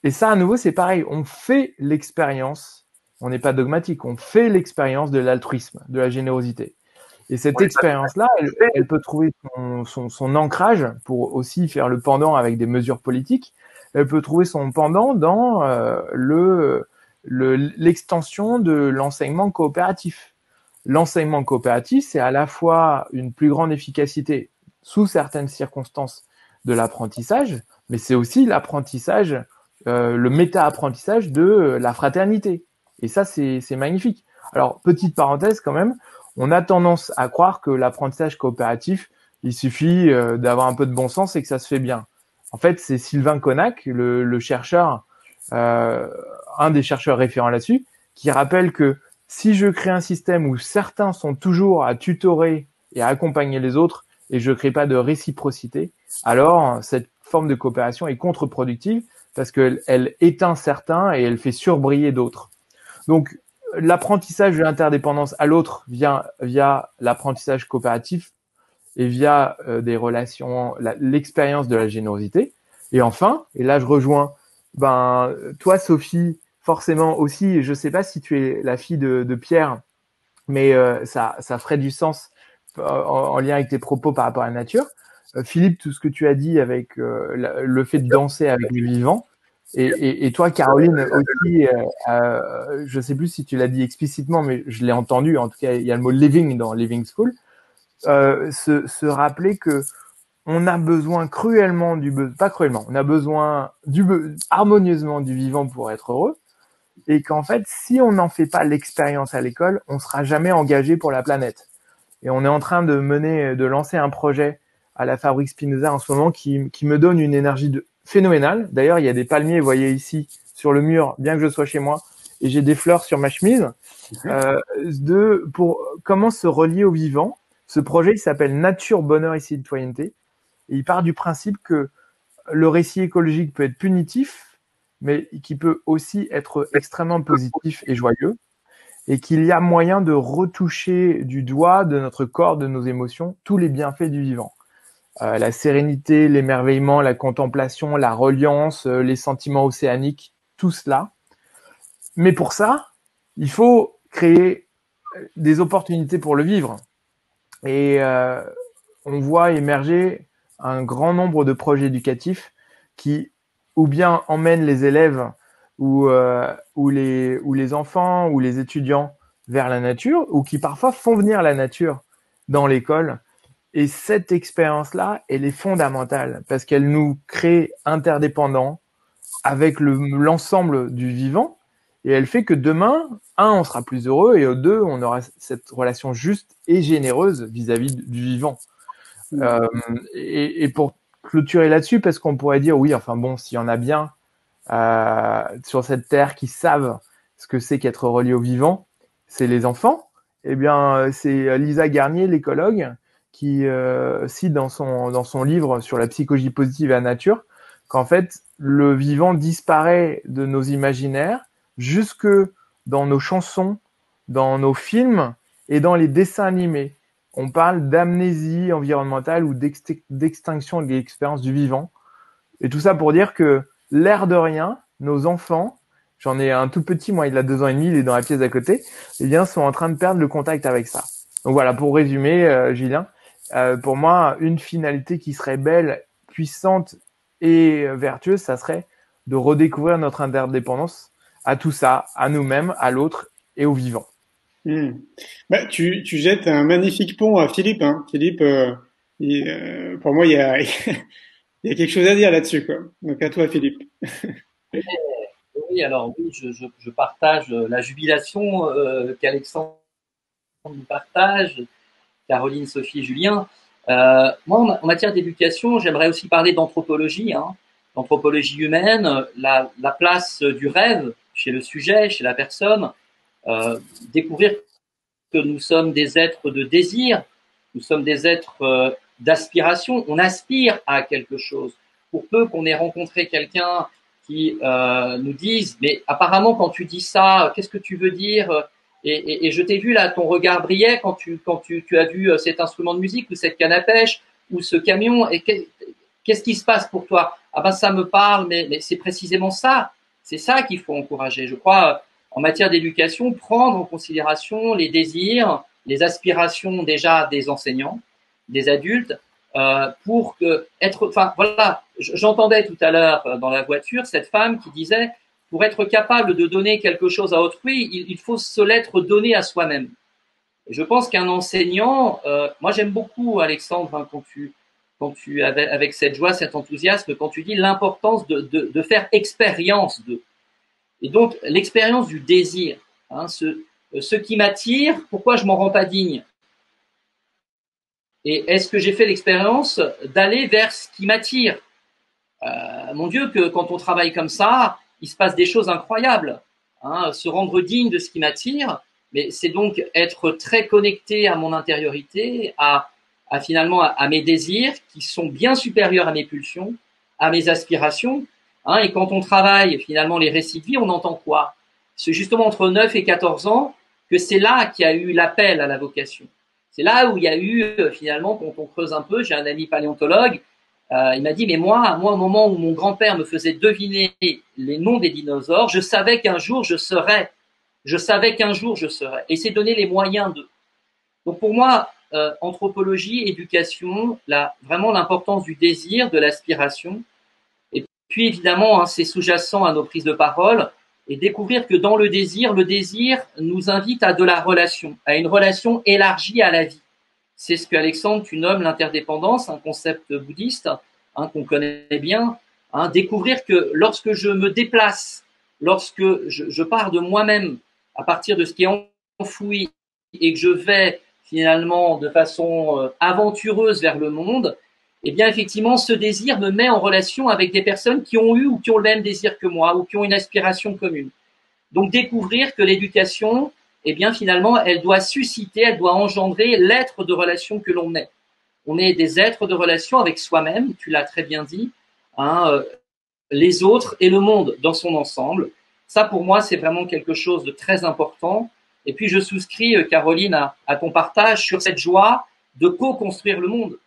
Et ça, à nouveau, c'est pareil. On fait l'expérience, on n'est pas dogmatique, on fait l'expérience de l'altruisme, de la générosité. Et cette expérience-là, elle peut trouver son ancrage pour aussi faire le pendant avec des mesures politiques. Elle peut trouver son pendant dans l'extension de l'enseignement coopératif. L'enseignement coopératif, c'est à la fois une plus grande efficacité sous certaines circonstances de l'apprentissage, mais c'est aussi l'apprentissage, le méta-apprentissage de la fraternité. Et ça, c'est magnifique. Alors, petite parenthèse quand même, on a tendance à croire que l'apprentissage coopératif, il suffit d'avoir un peu de bon sens et que ça se fait bien. En fait, c'est Sylvain Connac, le chercheur, un des chercheurs référents là-dessus, qui rappelle que si je crée un système où certains sont toujours à tutorer et à accompagner les autres et je ne crée pas de réciprocité, alors cette forme de coopération est contre-productive parce qu'elle éteint certains et elle fait surbriller d'autres. Donc, l'apprentissage de l'interdépendance à l'autre via l'apprentissage coopératif et via des relations, l'expérience de la générosité. Et enfin, et là je rejoins, toi Sophie, forcément aussi, je sais pas si tu es la fille de Pierre, mais ça ferait du sens en lien avec tes propos par rapport à la nature. Philippe, tout ce que tu as dit avec le fait de danser avec les vivants, et toi, Caroline, aussi, je sais plus si tu l'as dit explicitement, mais je l'ai entendu. En tout cas, il y a le mot living dans Living School. Se rappeler que on a besoin cruellement pas cruellement, on a besoin harmonieusement du vivant pour être heureux, et qu'en fait, si on n'en fait pas l'expérience à l'école, on sera jamais engagé pour la planète. Et on est en train de lancer un projet à la Fabrique Spinoza en ce moment qui me donne une énergie phénoménale. D'ailleurs, il y a des palmiers, vous voyez ici, sur le mur, bien que je sois chez moi, et j'ai des fleurs sur ma chemise, pour comment se relier au vivant. Ce projet, il s'appelle Nature, Bonheur et Citoyenneté. Et il part du principe que le récit écologique peut être punitif, mais qui peut aussi être extrêmement positif et joyeux. Et qu'il y a moyen de retoucher du doigt de notre corps, de nos émotions, tous les bienfaits du vivant. La sérénité, l'émerveillement, la contemplation, la reliance, les sentiments océaniques, tout cela. Mais pour ça, il faut créer des opportunités pour le vivre. Et on voit émerger un grand nombre de projets éducatifs qui ou bien emmènent les élèves ou les enfants ou les étudiants vers la nature, ou qui parfois font venir la nature dans l'école. Et cette expérience-là, elle est fondamentale parce qu'elle nous crée interdépendants avec l'ensemble du vivant, et elle fait que demain, on sera plus heureux, et deux, on aura cette relation juste et généreuse vis-à-vis du vivant. Et pour clôturer là-dessus, parce qu'on pourrait dire, oui, enfin bon, s'il y en a bien sur cette terre qui savent ce que c'est qu'être relié au vivant, c'est les enfants. Eh bien, c'est Lisa Garnier, l'écologue, qui cite dans son livre sur la psychologie positive et la nature qu'en fait, le vivant disparaît de nos imaginaires jusque dans nos chansons, dans nos films et dans les dessins animés. On parle d'amnésie environnementale ou d'extinction de l'expérience du vivant. Et tout ça pour dire que l'air de rien, nos enfants, j'en ai un tout petit, moi il a 2 ans et demi, il est dans la pièce d'à côté, eh bien sont en train de perdre le contact avec ça. Donc voilà, pour résumer, Julien, pour moi, une finalité qui serait belle, puissante et vertueuse, ça serait de redécouvrir notre interdépendance à tout ça, à nous-mêmes, à l'autre et au vivant. Tu jettes un magnifique pont à Philippe. Hein. Philippe, pour moi, il y a, il y a quelque chose à dire là-dessus, quoi. Donc à toi, Philippe. Oui, alors oui, je partage la jubilation qu'Alexandre partage, Caroline, Sophie, Julien. Moi, en matière d'éducation, j'aimerais aussi parler d'anthropologie, d'anthropologie humaine, la place du rêve chez le sujet, chez la personne. Découvrir que nous sommes des êtres de désir, nous sommes des êtres d'aspiration, on aspire à quelque chose. Pour peu qu'on ait rencontré quelqu'un qui nous dise « mais apparemment quand tu dis ça, qu'est-ce que tu veux dire ?» Et je t'ai vu là, ton regard brillait quand tu as vu cet instrument de musique ou cette canne à pêche ou ce camion. Et qu'est-ce qui se passe pour toi? Ah ben ça me parle, mais c'est précisément ça. C'est ça qu'il faut encourager. Je crois, en matière d'éducation, prendre en considération les désirs, les aspirations déjà des enseignants, des adultes, pour que être. Enfin voilà, j'entendais tout à l'heure dans la voiture cette femme qui disait, pour être capable de donner quelque chose à autrui, il faut se l'être donné à soi-même. Et je pense qu'un enseignant, moi j'aime beaucoup Alexandre, hein, quand tu avec cette joie, cet enthousiasme, quand tu dis l'importance de faire expérience de. Et donc l'expérience du désir, hein, ce qui m'attire, pourquoi je m'en rends pas digne? Et est-ce que j'ai fait l'expérience d'aller vers ce qui m'attire? Mon Dieu, que quand on travaille comme ça, il se passe des choses incroyables. Hein, se rendre digne de ce qui m'attire, mais c'est donc être très connecté à mon intériorité, finalement à mes désirs qui sont bien supérieurs à mes pulsions, à mes aspirations. Hein, et quand on travaille finalement les récits de vie, on entend quoi? C'est justement entre 9 et 14 ans que c'est là qu'il y a eu l'appel à la vocation. C'est là où il y a eu finalement, quand on creuse un peu, j'ai un ami paléontologue, il m'a dit, mais moi, au moment où mon grand-père me faisait deviner les noms des dinosaures, je savais qu'un jour je serais. Et c'est donner les moyens de. Donc pour moi, anthropologie, éducation, vraiment l'importance du désir, de l'aspiration. Et puis évidemment, hein, c'est sous-jacent à nos prises de parole, et découvrir que dans le désir nous invite à de la relation, à une relation élargie à la vie. C'est ce que Alexandre, tu nommes l'interdépendance, un concept bouddhiste, hein, qu'on connaît bien. Hein, découvrir que lorsque je me déplace, lorsque je pars de moi-même à partir de ce qui est enfoui et que je vais finalement de façon aventureuse vers le monde, eh bien effectivement ce désir me met en relation avec des personnes qui ont eu ou qui ont le même désir que moi ou qui ont une aspiration commune. Donc découvrir que l'éducation, eh bien finalement, elle doit susciter, elle doit engendrer l'être de relation que l'on est. On est des êtres de relation avec soi-même, tu l'as très bien dit, hein, les autres et le monde dans son ensemble. Ça, pour moi, c'est vraiment quelque chose de très important. Et puis, je souscris, Caroline, à ton partage sur cette joie de co-construire le monde.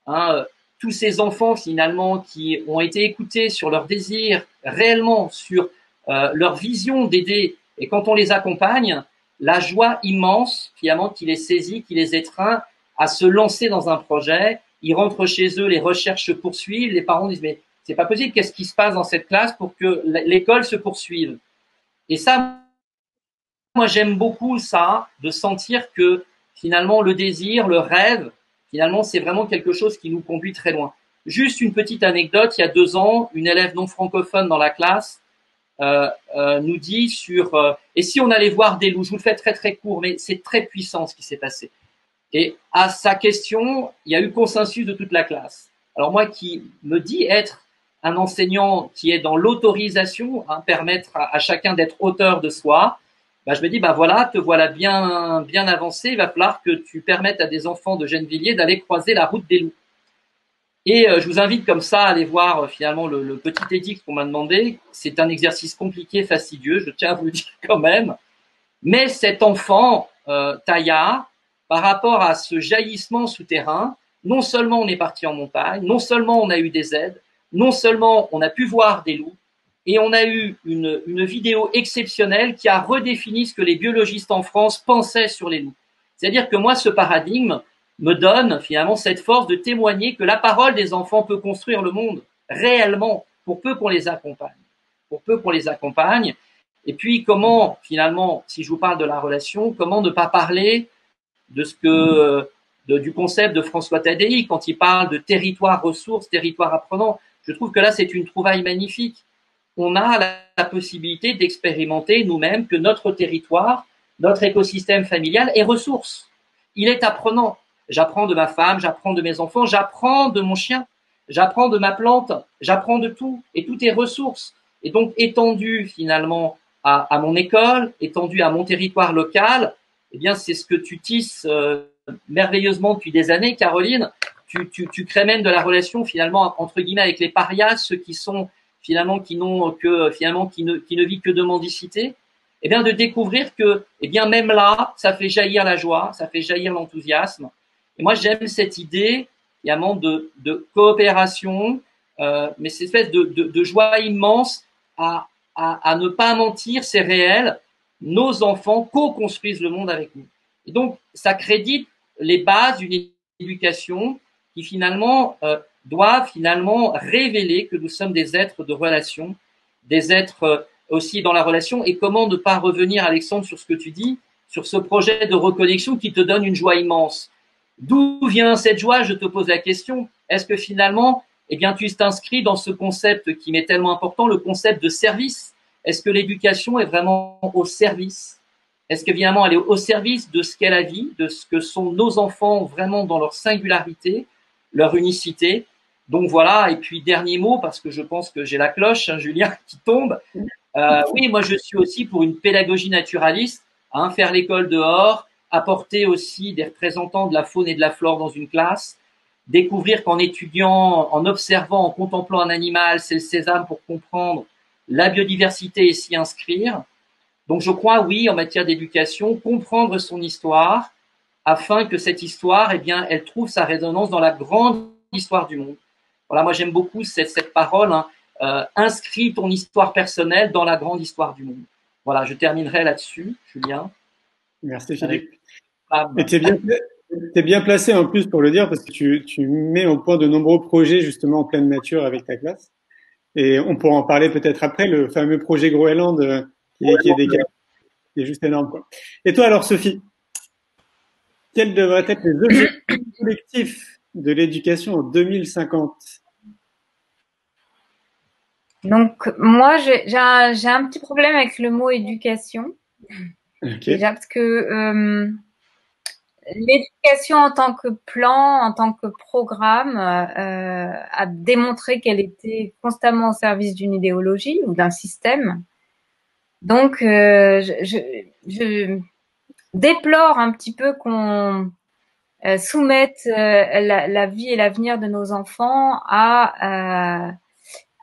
Hein, tous ces enfants, finalement, qui ont été écoutés sur leurs désirs, réellement sur leur vision d'aider, et quand on les accompagne, la joie immense, finalement, qui les saisit, qui les étreint à se lancer dans un projet. Ils rentrent chez eux, les recherches se poursuivent, les parents disent, mais c'est pas possible, qu'est-ce qui se passe dans cette classe pour que l'école se poursuive? Et ça, moi, j'aime beaucoup ça, de sentir que, finalement, le désir, le rêve, finalement, c'est vraiment quelque chose qui nous conduit très loin. Juste une petite anecdote, il y a 2 ans, une élève non francophone dans la classe nous dit et si on allait voir des loups, je vous le fais très très court, mais c'est très puissant ce qui s'est passé. Et à sa question, il y a eu consensus de toute la classe. Alors moi qui me dis être un enseignant qui est dans l'autorisation, hein, permettre à chacun d'être auteur de soi, je me dis, voilà, te voilà bien avancé, il va falloir que tu permettes à des enfants de Gennevilliers d'aller croiser la route des loups. Et je vous invite comme ça à aller voir finalement le petit édicte qu'on m'a demandé. C'est un exercice compliqué, fastidieux, je tiens à vous le dire quand même. Mais cet enfant, Taya, par rapport à ce jaillissement souterrain, non seulement on est parti en montagne, non seulement on a eu des aides, non seulement on a pu voir des loups, et on a eu une vidéo exceptionnelle qui a redéfini ce que les biologistes en France pensaient sur les loups. C'est-à-dire que moi, ce paradigme me donne finalement cette force de témoigner que la parole des enfants peut construire le monde réellement, pour peu qu'on les accompagne. Et puis comment, finalement, si je vous parle de la relation, comment ne pas parler de ce que du concept de François Tadei quand il parle de territoire ressource, territoire apprenant. Je trouve que là, c'est une trouvaille magnifique. On a la possibilité d'expérimenter nous-mêmes que notre territoire, notre écosystème familial est ressource. Il est apprenant. J'apprends de ma femme, j'apprends de mes enfants, j'apprends de mon chien, j'apprends de ma plante, j'apprends de tout. Et tout est ressource. Et donc, étendu finalement à mon école, étendu à mon territoire local, eh bien, c'est ce que tu tisses merveilleusement depuis des années, Caroline. Tu crées même de la relation finalement entre guillemets avec les parias, ceux qui sont finalement qui ne vivent que de mendicité. eh bien de découvrir que, eh bien même là, ça fait jaillir la joie, ça fait jaillir l'enthousiasme. Et moi, j'aime cette idée, évidemment, de coopération, mais cette espèce de joie immense à ne pas mentir, c'est réel. Nos enfants co-construisent le monde avec nous. Et donc, ça crédite les bases d'une éducation qui finalement doit finalement révéler que nous sommes des êtres de relation, des êtres aussi dans la relation. Et comment ne pas revenir, Alexandre, sur ce que tu dis, sur ce projet de reconnexion qui te donne une joie immense. D'où vient cette joie? Je te pose la question. Est-ce que finalement, eh bien, tu t'inscris dans ce concept qui m'est tellement important, le concept de service? Est-ce que l'éducation est vraiment au service? Est-ce que évidemment elle est au service de ce qu'est la vie, de ce que sont nos enfants vraiment dans leur singularité, leur unicité? Donc voilà, et puis dernier mot, parce que je pense que j'ai la cloche, hein, Julien, qui tombe. Oui, moi je suis aussi pour une pédagogie naturaliste, hein, faire l'école dehors, apporter aussi des représentants de la faune et de la flore dans une classe, découvrir qu'en étudiant, en observant, en contemplant un animal, c'est le sésame pour comprendre la biodiversité et s'y inscrire. Donc je crois, oui, en matière d'éducation, comprendre son histoire afin que cette histoire, eh bien, elle trouve sa résonance dans la grande histoire du monde. Voilà, moi j'aime beaucoup cette parole, hein, inscris ton histoire personnelle dans la grande histoire du monde. Voilà, je terminerai là-dessus, Julien. Merci Philippe. Et t'es bien placé en plus pour le dire parce que tu mets au point de nombreux projets justement en pleine nature avec ta classe. Et on pourra en parler peut-être après, le fameux projet Groenland qui est juste énorme, quoi. Et toi alors, Sophie, quels devraient être les objectifs collectifs de l'éducation en 2050? Donc moi j'ai un petit problème avec le mot éducation. Okay. Déjà parce que l'éducation en tant que plan, en tant que programme, a démontré qu'elle était constamment au service d'une idéologie ou d'un système. Donc, je déplore un petit peu qu'on soumette la vie et l'avenir de nos enfants à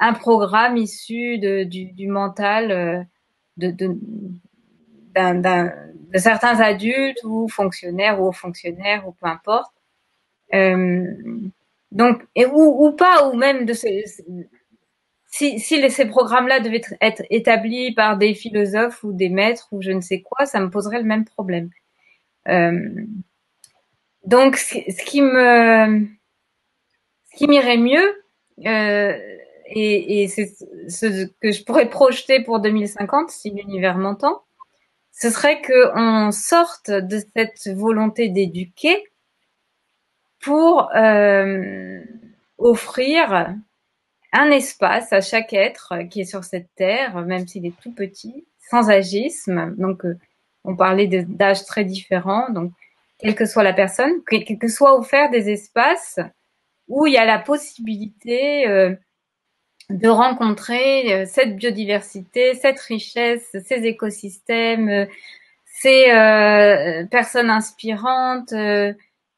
un programme issu du mental de certains adultes ou fonctionnaires ou hauts fonctionnaires ou peu importe. Donc, ou pas, ou même si ces programmes-là devaient être établis par des philosophes ou des maîtres ou je ne sais quoi, ça me poserait le même problème. Donc, ce qui m'irait mieux, et c'est ce que je pourrais projeter pour 2050 si l'univers m'entend, ce serait qu'on sorte de cette volonté d'éduquer pour offrir un espace à chaque être qui est sur cette terre, même s'il est tout petit, sans agisme. Donc, on parlait d'âges très différents. Donc, quelle que soit la personne, que soit offert des espaces où il y a la possibilité de rencontrer cette biodiversité, cette richesse, ces écosystèmes, ces personnes inspirantes,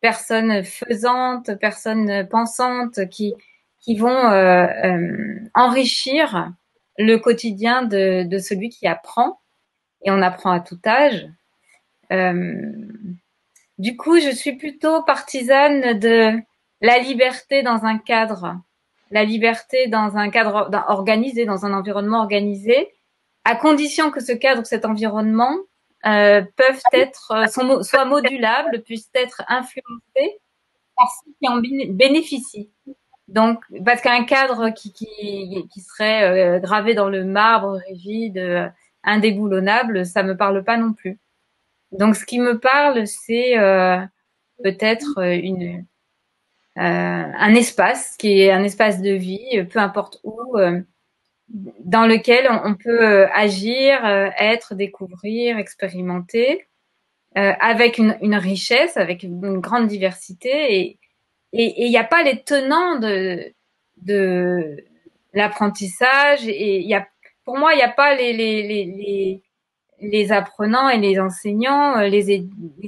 personnes faisantes, personnes pensantes qui vont enrichir le quotidien de celui qui apprend, et on apprend à tout âge. Du coup, je suis plutôt partisane de la liberté dans un cadre, la liberté dans un cadre organisé, dans un environnement organisé, à condition que ce cadre, cet environnement, peuvent être, soit modulables, puissent être influencés par ceux qui en bénéficient. Donc, parce qu'un cadre qui serait gravé dans le marbre rigide, indéboulonnable, ça me parle pas non plus. Donc, ce qui me parle, c'est peut-être un espace qui est un espace de vie, peu importe où, dans lequel on peut agir, être, découvrir, expérimenter, avec une richesse, avec une grande diversité, et il n'y a pas les tenants de l'apprentissage, et pour moi, il n'y a pas les apprenants et les enseignants, les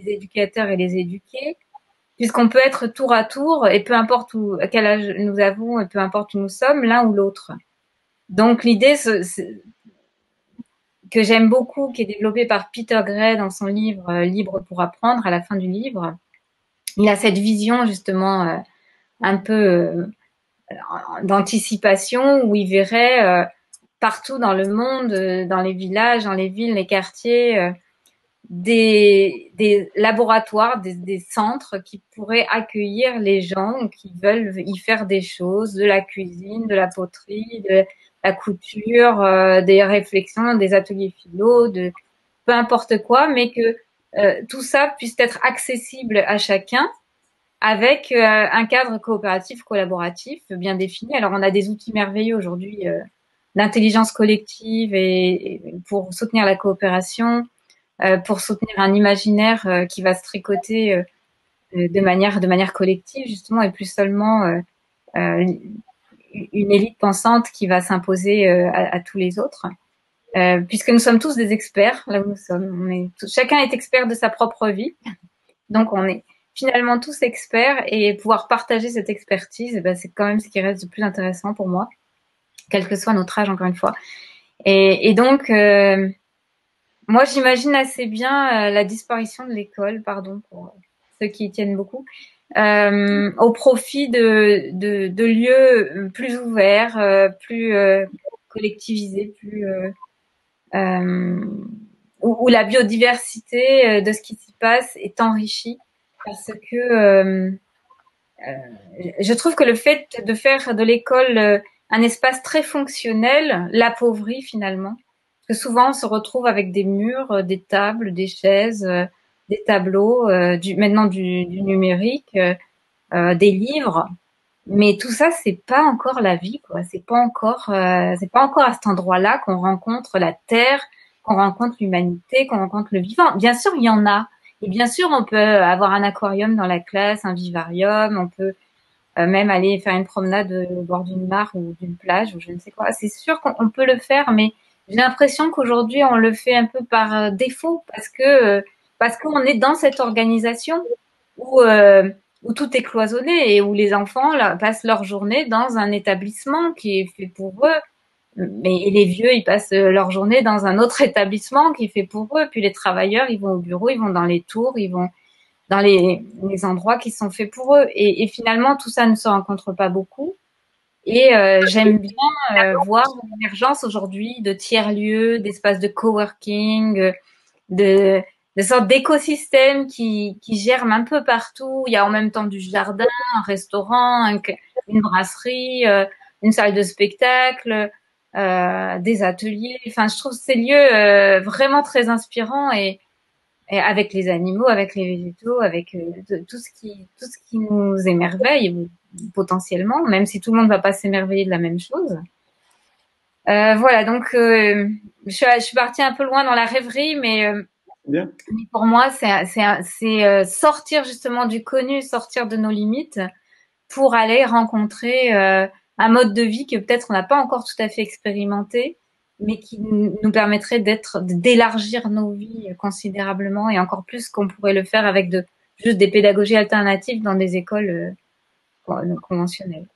éducateurs et les éduqués, puisqu'on peut être tour à tour, et peu importe à quel âge nous avons, et peu importe où nous sommes, l'un ou l'autre. Donc l'idée, que j'aime beaucoup, qui est développé par Peter Gray dans son livre Libre pour apprendre, à la fin du livre. Il a cette vision justement un peu d'anticipation où il verrait partout dans le monde, dans les villages, dans les villes, les quartiers, des laboratoires, des centres qui pourraient accueillir les gens qui veulent y faire des choses, de la cuisine, de la poterie, de la couture, des réflexions, des ateliers philo, de peu importe quoi, mais que tout ça puisse être accessible à chacun avec un cadre coopératif, collaboratif bien défini. Alors on a des outils merveilleux aujourd'hui d'intelligence collective et pour soutenir la coopération, pour soutenir un imaginaire qui va se tricoter de manière collective justement et plus seulement une élite pensante qui va s'imposer à tous les autres. Puisque nous sommes tous des experts là où nous sommes. Chacun est expert de sa propre vie, donc on est finalement tous experts et pouvoir partager cette expertise, c'est quand même ce qui reste le plus intéressant pour moi, quel que soit notre âge encore une fois. Et donc moi j'imagine assez bien la disparition de l'école, pardon pour ceux qui y tiennent beaucoup, au profit de lieux plus ouverts, plus collectivisés, plus où la biodiversité de ce qui s'y passe est enrichie parce que je trouve que le fait de faire de l'école un espace très fonctionnel l'appauvrit finalement. Parce que souvent on se retrouve avec des murs, des tables, des chaises, des tableaux, maintenant du numérique, des livres. Mais tout ça, c'est pas encore la vie, quoi. C'est pas encore à cet endroit-là qu'on rencontre la terre, qu'on rencontre l'humanité, qu'on rencontre le vivant. Bien sûr, il y en a. Et bien sûr, on peut avoir un aquarium dans la classe, un vivarium, on peut même aller faire une promenade au bord d'une mare ou d'une plage ou je ne sais quoi. C'est sûr qu'on peut le faire, mais j'ai l'impression qu'aujourd'hui, on le fait un peu par défaut parce qu'on est dans cette organisation où tout est cloisonné et où les enfants passent leur journée dans un établissement qui est fait pour eux. Mais les vieux, ils passent leur journée dans un autre établissement qui est fait pour eux. Puis les travailleurs, ils vont au bureau, ils vont dans les tours, ils vont dans les endroits qui sont faits pour eux. Et finalement, tout ça ne se rencontre pas beaucoup. Et j'aime bien voir l'émergence aujourd'hui de tiers-lieux, d'espaces de coworking, de sortes d'écosystèmes qui germent un peu partout. Il y a en même temps du jardin, un restaurant, une brasserie, une salle de spectacle, des ateliers. Enfin, je trouve ces lieux vraiment très inspirants et avec les animaux, avec les végétaux, avec tout ce qui nous émerveille potentiellement, même si tout le monde va pas s'émerveiller de la même chose. Voilà, donc je suis partie un peu loin dans la rêverie, mais pour moi, c'est sortir justement du connu, sortir de nos limites pour aller rencontrer un mode de vie que peut-être on n'a pas encore tout à fait expérimenté, mais qui nous permettrait d'élargir nos vies considérablement et encore plus qu'on pourrait le faire avec juste des pédagogies alternatives dans des écoles conventionnelles.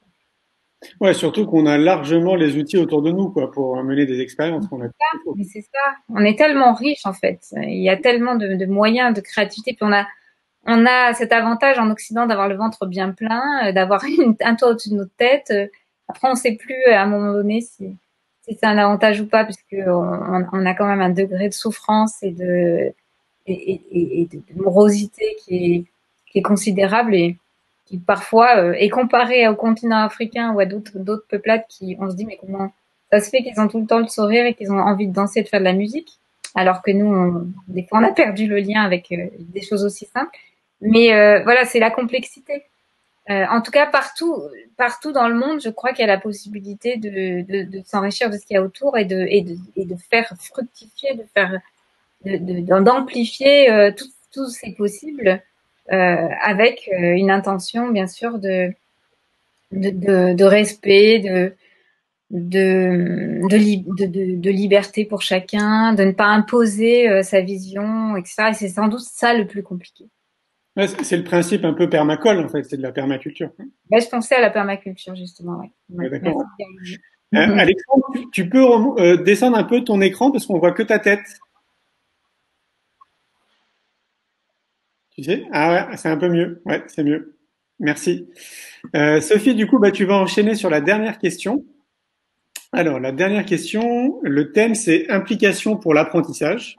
Ouais, surtout qu'on a largement les outils autour de nous, quoi, pour mener des expériences. Mais c'est ça. On est tellement riche, en fait. Il y a tellement de moyens, de créativité. Puis on a cet avantage en Occident d'avoir le ventre bien plein, d'avoir un toit au-dessus de notre tête. Après, on sait plus à un moment donné si c'est un avantage ou pas, puisque on a quand même un degré de souffrance et de morosité qui est considérable et qui parfois est comparé au continent africain ou à d'autres peuplades on se dit mais comment ça se fait qu'ils ont tout le temps le sourire et qu'ils ont envie de danser et de faire de la musique, alors que nous, des fois, on a perdu le lien avec des choses aussi simples. Mais voilà, c'est la complexité. En tout cas, partout dans le monde, je crois qu'il y a la possibilité de s'enrichir de ce qu'il y a autour et de faire fructifier, d'amplifier tout ce qui est possible avec une intention, bien sûr, de respect, de liberté pour chacun, de ne pas imposer sa vision, etc. Et c'est sans doute ça le plus compliqué. Ouais, c'est le principe un peu permacole, en fait, c'est de la permaculture. Ben, je pensais à la permaculture, justement, ouais. Ouais, d'accord. Alexandre, tu peux descendre un peu ton écran parce qu'on voit que ta tête. Tu sais? Ah ouais, c'est un peu mieux. Ouais, c'est mieux. Merci. Sophie, du coup, bah, tu vas enchaîner sur la dernière question. Alors, la dernière question, le thème, c'est implication pour l'apprentissage.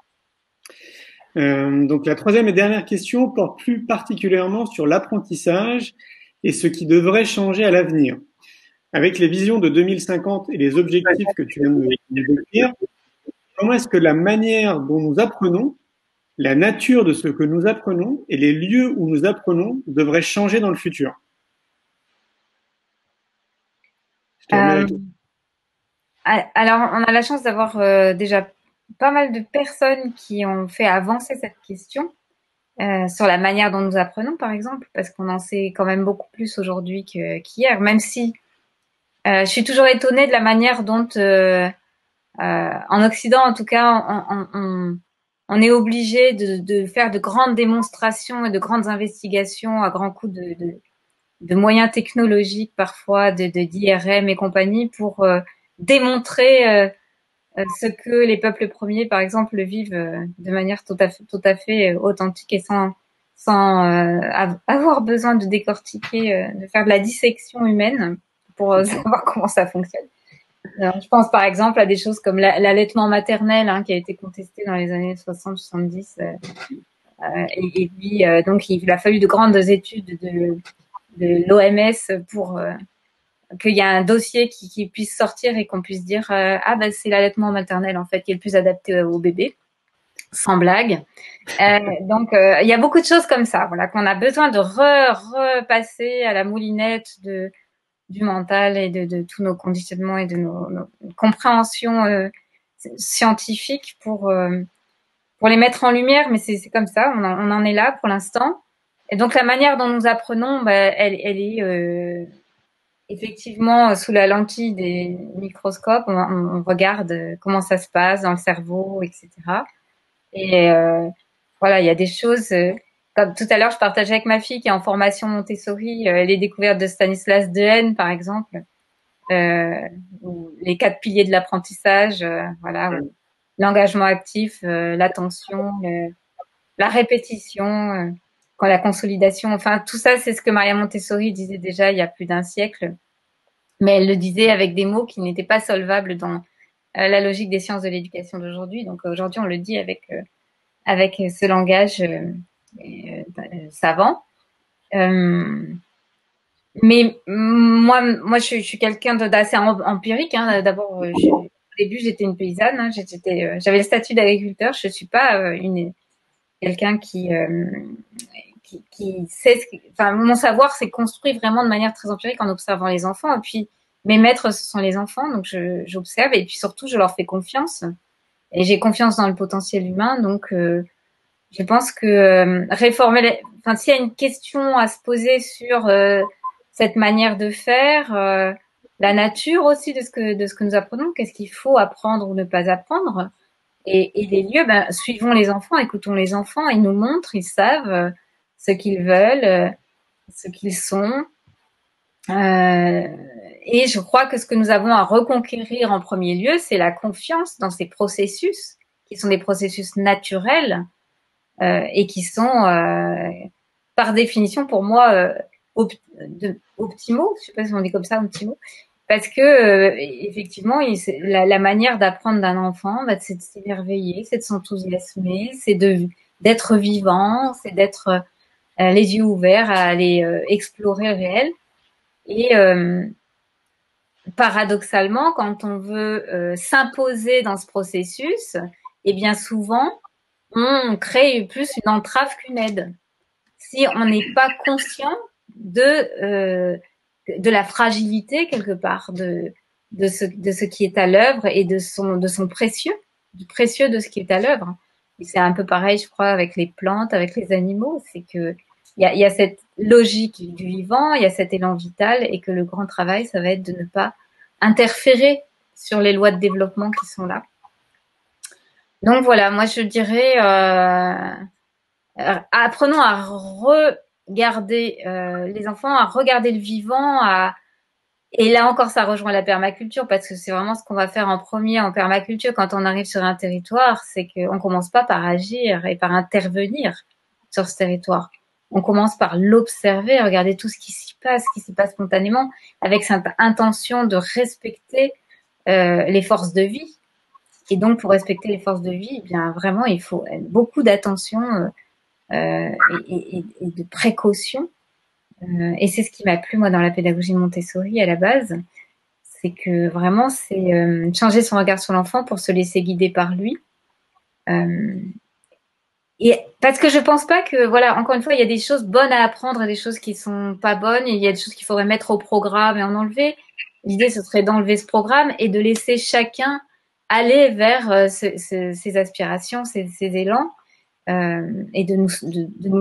Donc, la troisième et dernière question porte plus particulièrement sur l'apprentissage et ce qui devrait changer à l'avenir. Avec les visions de 2050 et les objectifs que tu viens de décrire, comment est-ce que la manière dont nous apprenons, la nature de ce que nous apprenons et les lieux où nous apprenons devraient changer dans le futur? Je te remets avec... Alors, on a la chance d'avoir déjà pas mal de personnes qui ont fait avancer cette question sur la manière dont nous apprenons, par exemple, parce qu'on en sait quand même beaucoup plus aujourd'hui qu'hier, même si je suis toujours étonnée de la manière dont, en Occident en tout cas, on est obligé de faire de grandes démonstrations et de grandes investigations à grands coups de moyens technologiques parfois, d'IRM et compagnie pour démontrer ce que les peuples premiers, par exemple, vivent de manière tout à fait authentique et sans avoir besoin de décortiquer, de faire de la dissection humaine pour savoir comment ça fonctionne. Alors, je pense par exemple à des choses comme l'allaitement maternel qui a été contesté dans les années 60-70 et puis donc il a fallu de grandes études de l'OMS pour qu'il y a un dossier qui puisse sortir et qu'on puisse dire ah ben c'est l'allaitement maternel en fait qui est le plus adapté au bébé, sans blague. Donc il y a beaucoup de choses comme ça, voilà, qu'on a besoin de repasser à la moulinette du mental et de tous nos conditionnements et de nos compréhensions scientifiques pour les mettre en lumière, mais c'est comme ça, on en est là pour l'instant. Et donc la manière dont nous apprenons, elle est effectivement sous la lentille des microscopes, on regarde comment ça se passe dans le cerveau, etc. Et voilà, il y a des choses comme tout à l'heure, je partageais avec ma fille qui est en formation Montessori les découvertes de Stanislas Dehaene, par exemple, ou les 4 piliers de l'apprentissage, voilà, l'engagement actif, l'attention, la répétition, quand la consolidation, enfin tout ça, c'est ce que Maria Montessori disait déjà il y a plus d'un siècle, mais elle le disait avec des mots qui n'étaient pas solvables dans la logique des sciences de l'éducation d'aujourd'hui. Donc aujourd'hui, on le dit avec ce langage savant. Mais moi, je suis quelqu'un d'assez empirique. D'abord, au début, j'étais une paysanne. J'avais le statut d'agriculteur. Je suis pas quelqu'un qui sait. Enfin, mon savoir s'est construit vraiment de manière très empirique en observant les enfants. Et puis, mes maîtres, ce sont les enfants, donc j'observe. Et puis surtout, je leur fais confiance. Et j'ai confiance dans le potentiel humain. Donc, je pense que réformer. Enfin, s'il y a une question à se poser sur cette manière de faire, la nature aussi de ce que nous apprenons, qu'est-ce qu'il faut apprendre ou ne pas apprendre, et les lieux, suivons les enfants, écoutons les enfants, ils nous montrent, ils savent ce qu'ils veulent, ce qu'ils sont, et je crois que ce que nous avons à reconquérir en premier lieu, c'est la confiance dans ces processus qui sont des processus naturels et qui sont par définition pour moi optimaux, je sais pas si on dit comme ça, optimaux, parce que effectivement, la manière d'apprendre d'un enfant, c'est de s'émerveiller, c'est de s'enthousiasmer, c'est d'être vivant, c'est d'être les yeux ouverts à aller explorer le réel. Et paradoxalement, quand on veut s'imposer dans ce processus, eh bien souvent, on crée plus une entrave qu'une aide. Si on n'est pas conscient de la fragilité quelque part de ce qui est à l'œuvre et de son précieux, du précieux de ce qui est à l'œuvre. Et c'est un peu pareil, je crois, avec les plantes, avec les animaux, c'est que il y a cette logique du vivant, il y a cet élan vital, et que le grand travail, ça va être de ne pas interférer sur les lois de développement qui sont là. Donc voilà, moi je dirais apprenons à regarder les enfants, à regarder le vivant, à Et là encore, ça rejoint la permaculture parce que c'est vraiment ce qu'on va faire en premier en permaculture quand on arrive sur un territoire, c'est qu'on commence pas par agir et par intervenir sur ce territoire. On commence par l'observer, regarder tout ce qui s'y passe spontanément, avec cette intention de respecter les forces de vie. Et donc, pour respecter les forces de vie, eh bien vraiment, il faut beaucoup d'attention et de précaution. Et c'est ce qui m'a plu, moi, dans la pédagogie de Montessori à la base, c'est que vraiment, c'est changer son regard sur l'enfant pour se laisser guider par lui. Et parce que je pense pas que, voilà, encore une fois, il y a des choses bonnes à apprendre et des choses qui sont pas bonnes. Et il y a des choses qu'il faudrait mettre au programme et en enlever. L'idée, ce serait d'enlever ce programme et de laisser chacun aller vers ses aspirations, ses élans. Et de nous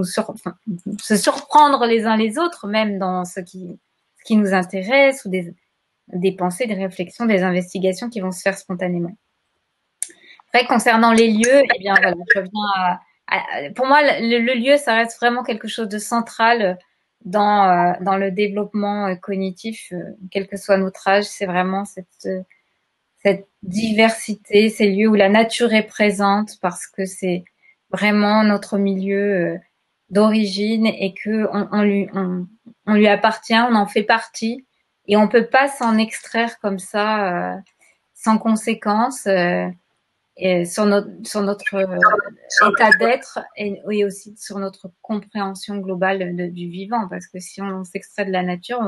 se surprendre les uns les autres, même dans ce qui nous intéresse, ou des pensées, des réflexions, des investigations qui vont se faire spontanément. Après, concernant les lieux, eh bien, voilà, je reviens pour moi, le lieu, ça reste vraiment quelque chose de central dans le développement cognitif, quel que soit notre âge. C'est vraiment cette diversité, ces lieux où la nature est présente parce que c'est vraiment notre milieu d'origine et que on lui appartient, on en fait partie et on peut pas s'en extraire comme ça sans conséquence et sur notre état d'être et aussi sur notre compréhension globale du vivant, parce que si on s'extrait de la nature,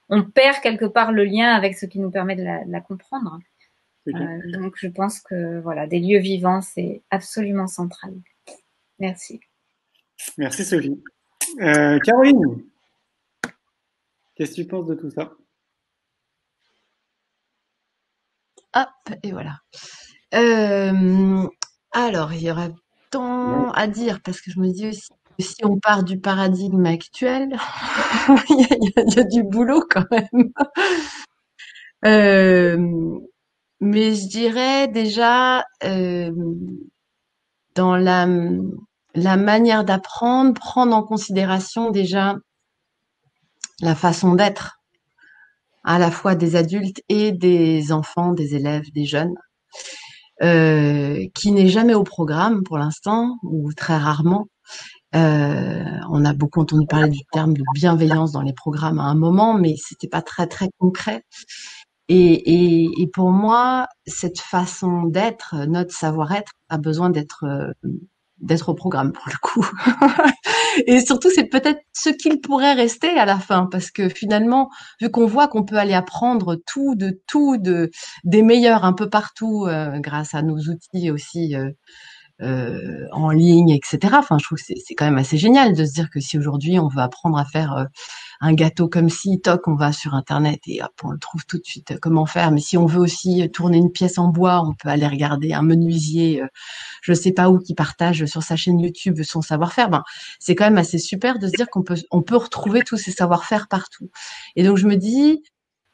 on perd quelque part le lien avec ce qui nous permet de la comprendre. Donc je pense que voilà, des lieux vivants, c'est absolument central. Merci. Merci Sophie. Caroline, qu'est-ce que tu penses de tout ça? Hop, et voilà. Alors, il y aura tant à dire parce que je me dis aussi que si on part du paradigme actuel, il y a du boulot quand même. Mais je dirais déjà dans la manière d'apprendre, prendre en considération déjà la façon d'être à la fois des adultes et des enfants, des élèves, des jeunes, qui n'est jamais au programme pour l'instant, ou très rarement. On a beaucoup entendu parler du terme de bienveillance dans les programmes à un moment, mais c'était pas très très concret. Et pour moi, cette façon d'être, notre savoir-être, a besoin d'être au programme pour le coup. Et surtout, c'est peut-être ce qu'il pourrait rester à la fin, parce que finalement, vu qu'on voit qu'on peut aller apprendre tout, des meilleurs un peu partout, grâce à nos outils aussi en ligne, etc. Enfin, je trouve que c'est quand même assez génial de se dire que si aujourd'hui on veut apprendre à faire un gâteau comme ci, toc, on va sur Internet et hop, on le trouve tout de suite comment faire. Mais si on veut aussi tourner une pièce en bois, on peut aller regarder un menuisier, je sais pas où, qui partage sur sa chaîne YouTube son savoir-faire. Ben, c'est quand même assez super de se dire qu'on peut retrouver tous ces savoir-faire partout. Et donc je me dis,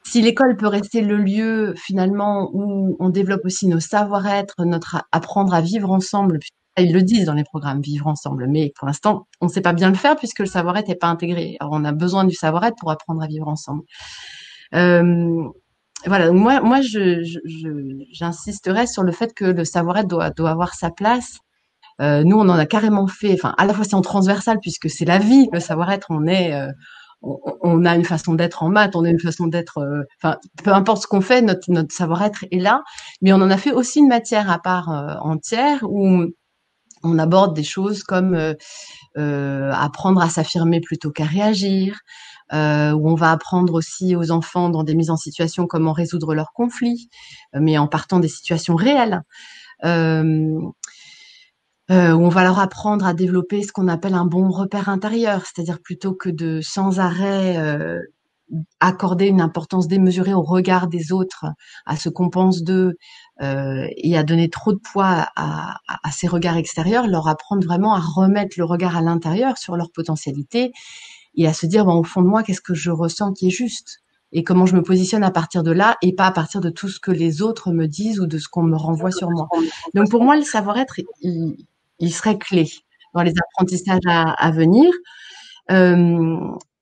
si l'école peut rester le lieu finalement où on développe aussi nos savoir-être, notre apprendre à vivre ensemble, ils le disent dans les programmes, vivre ensemble, mais pour l'instant, on ne sait pas bien le faire puisque le savoir-être n'est pas intégré. Alors, on a besoin du savoir-être pour apprendre à vivre ensemble. Voilà, donc moi j'insisterais sur le fait que le savoir-être doit avoir sa place. Nous, on en a carrément fait, enfin, à la fois c'est en transversal puisque c'est la vie, le savoir-être, on a une façon d'être en maths, on a une façon d'être, enfin, peu importe ce qu'on fait, notre savoir-être est là, mais on en a fait aussi une matière à part entière où on aborde des choses comme apprendre à s'affirmer plutôt qu'à réagir, où on va apprendre aussi aux enfants dans des mises en situation comment résoudre leurs conflits, mais en partant des situations réelles. Où on va leur apprendre à développer ce qu'on appelle un bon repère intérieur, c'est-à-dire plutôt que de sans arrêt accorder une importance démesurée au regard des autres, à ce qu'on pense d'eux, et à donner trop de poids à ces regards extérieurs, leur apprendre vraiment à remettre le regard à l'intérieur sur leur potentialité et à se dire, bon, au fond de moi, qu'est-ce que je ressens qui est juste et comment je me positionne à partir de là et pas à partir de tout ce que les autres me disent ou de ce qu'on me renvoie sur moi. Donc pour moi, le savoir-être, il serait clé dans les apprentissages à venir.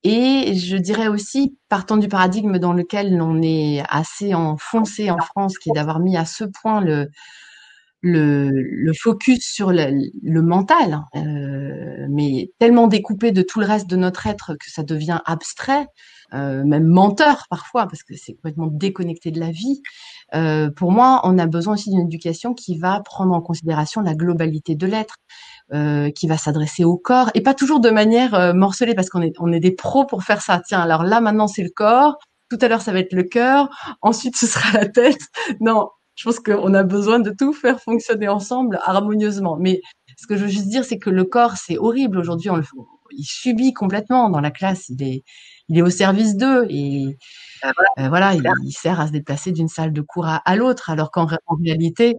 Et je dirais aussi, partant du paradigme dans lequel on est assez enfoncé en France, qui est d'avoir mis à ce point le focus sur le mental, mais tellement découpé de tout le reste de notre être que ça devient abstrait, même menteur parfois, parce que c'est complètement déconnecté de la vie. Pour moi, on a besoin aussi d'une éducation qui va prendre en considération la globalité de l'être, qui va s'adresser au corps, et pas toujours de manière morcelée, parce on est des pros pour faire ça. Tiens, alors là, maintenant, c'est le corps, tout à l'heure, ça va être le cœur, ensuite, ce sera la tête. Non, je pense qu'on a besoin de tout faire fonctionner ensemble harmonieusement. Mais ce que je veux juste dire, c'est que le corps, c'est horrible. Aujourd'hui, il subit complètement dans la classe. Il est au service d'eux et voilà, il sert à se déplacer d'une salle de cours à l'autre, alors en réalité,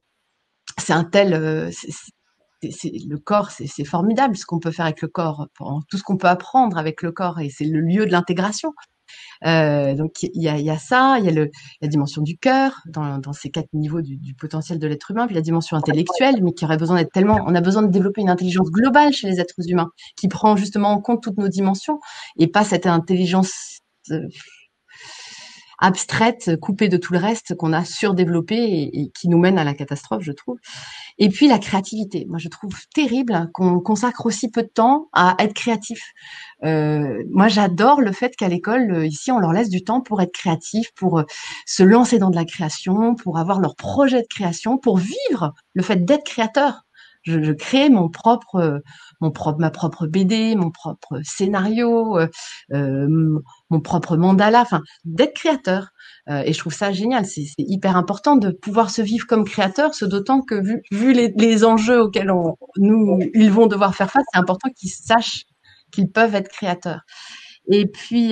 c'est un tel, le corps, c'est formidable ce qu'on peut faire avec le corps, tout ce qu'on peut apprendre avec le corps, et c'est le lieu de l'intégration. Donc il y a ça, il y a la dimension du cœur dans ces 4 niveaux du potentiel de l'être humain, puis la dimension intellectuelle, mais qui aurait besoin d'être on a besoin de développer une intelligence globale chez les êtres humains, qui prend justement en compte toutes nos dimensions, et pas cette intelligence abstraite, coupée de tout le reste, qu'on a surdéveloppé et qui nous mène à la catastrophe, je trouve. Et puis la créativité. Moi, je trouve terrible qu'on consacre aussi peu de temps à être créatif. Moi, j'adore le fait qu'à l'école, ici, on leur laisse du temps pour être créatif, pour se lancer dans de la création, pour avoir leur projet de création, pour vivre le fait d'être créateur. Je crée ma propre BD, mon propre scénario, mon propre mandala, enfin, d'être créateur. Et je trouve ça génial. C'est hyper important de pouvoir se vivre comme créateur, ce d'autant que vu les enjeux auxquels ils vont devoir faire face, c'est important qu'ils sachent qu'ils peuvent être créateurs. Et puis,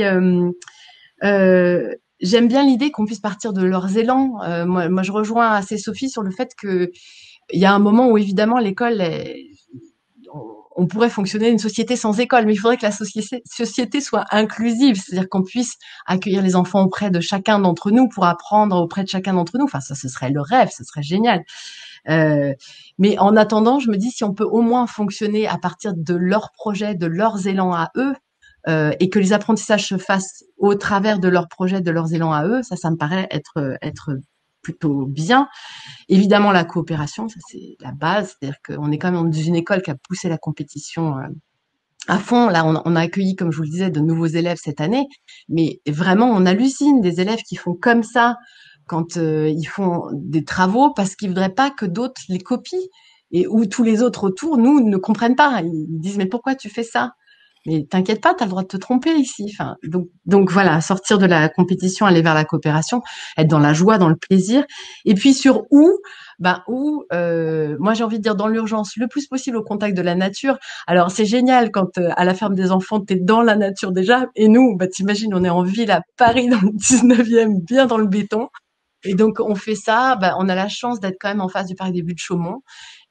j'aime bien l'idée qu'on puisse partir de leurs élans. Moi, je rejoins assez Sophie sur le fait que il y a un moment où évidemment l'école on pourrait fonctionner une société sans école, mais il faudrait que la société soit inclusive, c'est-à-dire qu'on puisse accueillir les enfants auprès de chacun d'entre nous pour apprendre auprès de chacun d'entre nous. Enfin, ça, ce serait le rêve, ce serait génial. Mais en attendant, je me dis si on peut au moins fonctionner à partir de leurs projets, de leurs élans à eux, et que les apprentissages se fassent au travers de leurs projets, de leurs élans à eux, ça me paraît être plutôt bien. Évidemment, la coopération, ça c'est la base, c'est-à-dire qu'on est quand même dans une école qui a poussé la compétition à fond. Là, on a accueilli, comme je vous le disais, de nouveaux élèves cette année, mais vraiment, on hallucine des élèves qui font comme ça quand ils font des travaux parce qu'ils voudraient pas que d'autres les copient, et où tous les autres autour, nous, ne comprennent pas. Ils disent, mais pourquoi tu fais ça? Mais t'inquiète pas, t'as le droit de te tromper ici. Enfin, donc voilà, sortir de la compétition, aller vers la coopération, être dans la joie, dans le plaisir. Et puis sur moi j'ai envie de dire dans l'urgence, le plus possible au contact de la nature. Alors c'est génial quand à la ferme des enfants, t'es dans la nature déjà. Et nous, t'imagines, on est en ville à Paris dans le 19e, bien dans le béton. Et donc, on fait ça, on a la chance d'être quand même en face du parc des Buttes-Chaumont.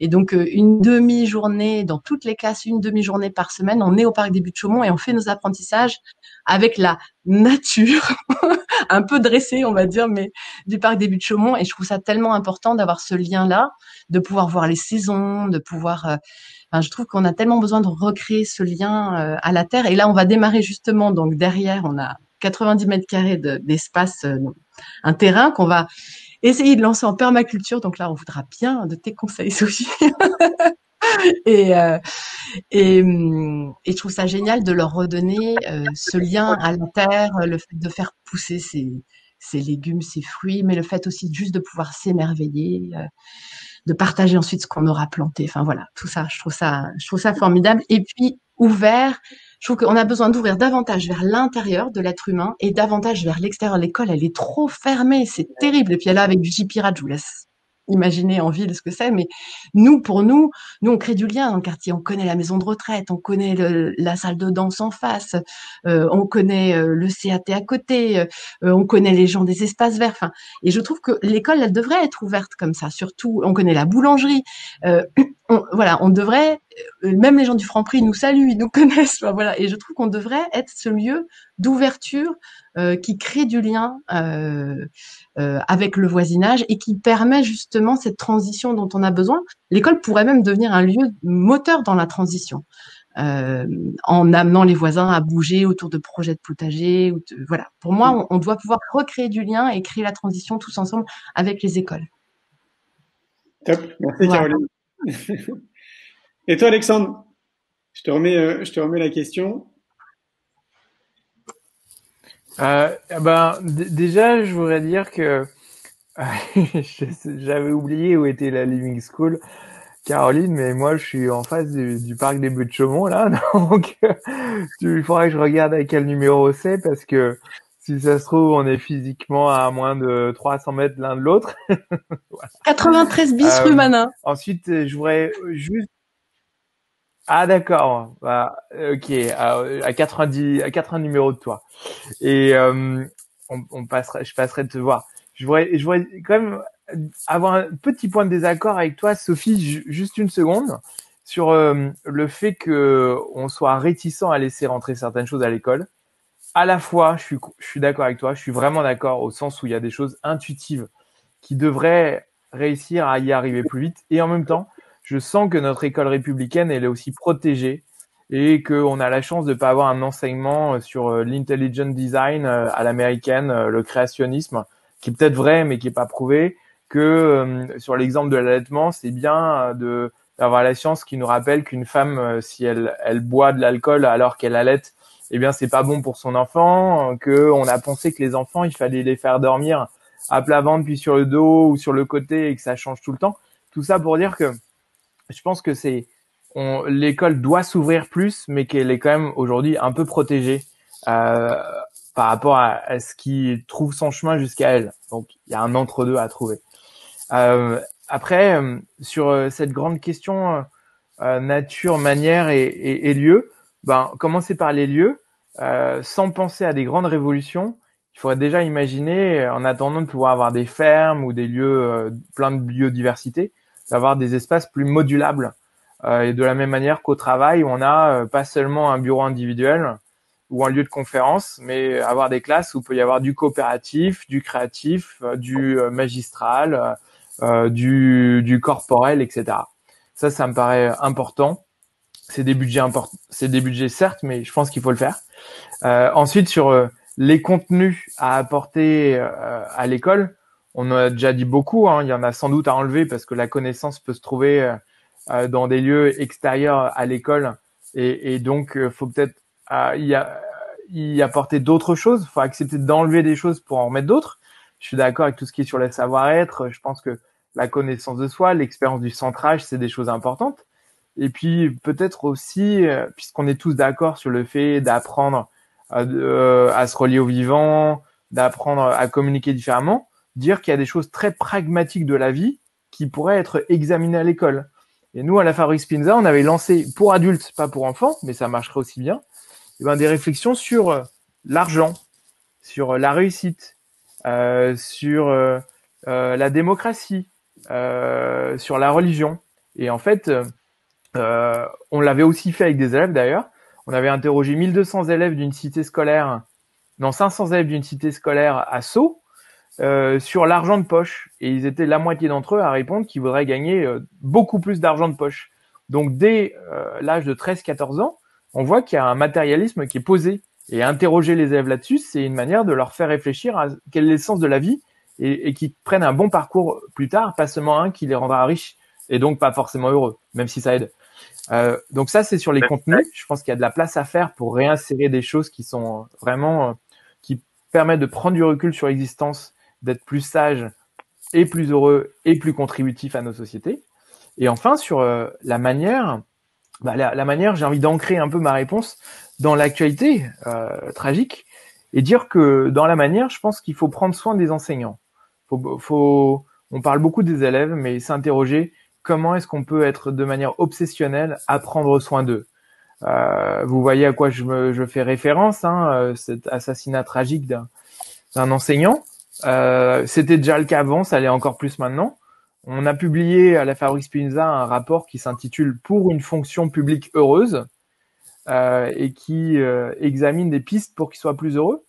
Et donc, une demi-journée, dans toutes les classes, une demi-journée par semaine, on est au parc des Buttes-Chaumont et on fait nos apprentissages avec la nature, un peu dressée, on va dire, mais du parc des Buttes-Chaumont. Et je trouve ça tellement important d'avoir ce lien-là, de pouvoir voir les saisons, de pouvoir... je trouve qu'on a tellement besoin de recréer ce lien à la terre. Et là, on va démarrer justement, donc derrière, on a 90 mètres carrés d'espace, un terrain qu'on va essayer de lancer en permaculture. Donc là, on voudra bien de tes conseils, Sophie. et je trouve ça génial de leur redonner ce lien à la terre, le fait de faire pousser ces légumes, ces fruits, mais le fait aussi juste de pouvoir s'émerveiller, de partager ensuite ce qu'on aura planté. Enfin voilà, tout ça, je trouve ça formidable. Et puis ouvert. Je trouve qu'on a besoin d'ouvrir davantage vers l'intérieur de l'être humain et davantage vers l'extérieur. L'école, elle est trop fermée, c'est terrible. Et puis là, avec du J-Pirate, je vous laisse imaginer en ville ce que c'est, mais pour nous, on crée du lien dans le quartier. On connaît la maison de retraite, on connaît la salle de danse en face, on connaît le CAT à côté, on connaît les gens des espaces verts. Enfin, et je trouve que l'école, elle devrait être ouverte comme ça. Surtout, on connaît la boulangerie. On devrait, même les gens du Franprix nous saluent, ils nous connaissent. Enfin, voilà. Et je trouve qu'on devrait être ce lieu d'ouverture qui crée du lien avec le voisinage et qui permet justement cette transition dont on a besoin. L'école pourrait même devenir un lieu moteur dans la transition. en amenant les voisins à bouger autour de projets de potager. Voilà. Pour moi, on doit pouvoir recréer du lien et créer la transition tous ensemble avec les écoles. Top, merci Voilà. Caroline. Et toi Alexandre, je te remets la question. Déjà, je voudrais dire que j'avais oublié où était la Living School, Caroline, mais moi, je suis en face du parc des Buttes-Chaumont, là, donc il faudrait que je regarde à quel numéro c'est, parce que si ça se trouve, on est physiquement à moins de 300 mètres l'un de l'autre. Voilà. 93 bis rue Manin. Ensuite, je voudrais juste... Ah d'accord, ok, à 80 numéros de toi. Et je passerai de te voir. Je voudrais quand même avoir un petit point de désaccord avec toi, Sophie, juste une seconde, sur le fait que on soit réticent à laisser rentrer certaines choses à l'école. À la fois, je suis d'accord avec toi, je suis vraiment d'accord au sens où il y a des choses intuitives qui devraient réussir à y arriver plus vite. Et en même temps, je sens que notre école républicaine, elle est aussi protégée et qu'on a la chance de pas avoir un enseignement sur l'intelligent design à l'américaine, le créationnisme, qui est peut-être vrai, mais qui est pas prouvé, que sur l'exemple de l'allaitement, c'est bien d'avoir la science qui nous rappelle qu'une femme, si elle boit de l'alcool alors qu'elle allaite, eh bien, c'est pas bon pour son enfant, que on a pensé que les enfants, il fallait les faire dormir à plat ventre, puis sur le dos ou sur le côté et que ça change tout le temps. Tout ça pour dire que je pense que l'école doit s'ouvrir plus, mais qu'elle est quand même aujourd'hui un peu protégée par rapport à ce qui trouve son chemin jusqu'à elle. Donc, il y a un entre-deux à trouver. Après, sur cette grande question nature, manière et lieu, commencer par les lieux, sans penser à des grandes révolutions. Il faudrait déjà imaginer, en attendant de pouvoir avoir des fermes ou des lieux plein de biodiversité, d'avoir des espaces plus modulables. Et de la même manière qu'au travail, où on a pas seulement un bureau individuel ou un lieu de conférence, mais avoir des classes où il peut y avoir du coopératif, du créatif, du magistral, du corporel, etc. Ça me paraît important. C'est des budgets certes, mais je pense qu'il faut le faire. Ensuite, sur les contenus à apporter à l'école, on en a déjà dit beaucoup. Il y en a sans doute à enlever parce que la connaissance peut se trouver dans des lieux extérieurs à l'école et donc faut peut-être y apporter d'autres choses. Faut accepter d'enlever des choses pour en remettre d'autres. Je suis d'accord avec tout ce qui est sur le savoir-être. Je pense que la connaissance de soi, l'expérience du centrage, c'est des choses importantes. Et puis peut-être aussi, puisqu'on est tous d'accord sur le fait d'apprendre à se relier au vivant, d'apprendre à communiquer différemment, dire qu'il y a des choses très pragmatiques de la vie qui pourraient être examinées à l'école. Et nous, à la Fabrique Spinza, on avait lancé pour adultes, pas pour enfants, mais ça marcherait aussi bien, des réflexions sur l'argent, sur la réussite, sur la démocratie, sur la religion. Et en fait, on l'avait aussi fait avec des élèves d'ailleurs. On avait interrogé 1200 élèves d'une cité scolaire, 500 élèves d'une cité scolaire à Sceaux, sur l'argent de poche. Et ils étaient la moitié d'entre eux à répondre qu'ils voudraient gagner beaucoup plus d'argent de poche. Donc dès l'âge de 13-14 ans, on voit qu'il y a un matérialisme qui est posé. Et interroger les élèves là-dessus, c'est une manière de leur faire réfléchir à quel est le sens de la vie et qu'ils prennent un bon parcours plus tard, pas seulement un qui les rendra riches et donc pas forcément heureux, même si ça aide. Donc ça, c'est sur les contenus. Je pense qu'il y a de la place à faire pour réinsérer des choses qui sont vraiment qui permettent de prendre du recul sur l'existence, d'être plus sage et plus heureux et plus contributif à nos sociétés. Et enfin, sur la manière, la manière, j'ai envie d'ancrer un peu ma réponse dans l'actualité tragique et dire que dans la manière, je pense qu'il faut prendre soin des enseignants. On parle beaucoup des élèves, mais s'interroger comment est-ce qu'on peut être de manière obsessionnelle à prendre soin d'eux. Vous voyez à quoi je fais référence, cet assassinat tragique d'un enseignant. C'était déjà le cas avant, ça l'est encore plus maintenant. On a publié à la Fabrique Spinza un rapport qui s'intitule « Pour une fonction publique heureuse » et qui examine des pistes pour qu'ils soient plus heureux.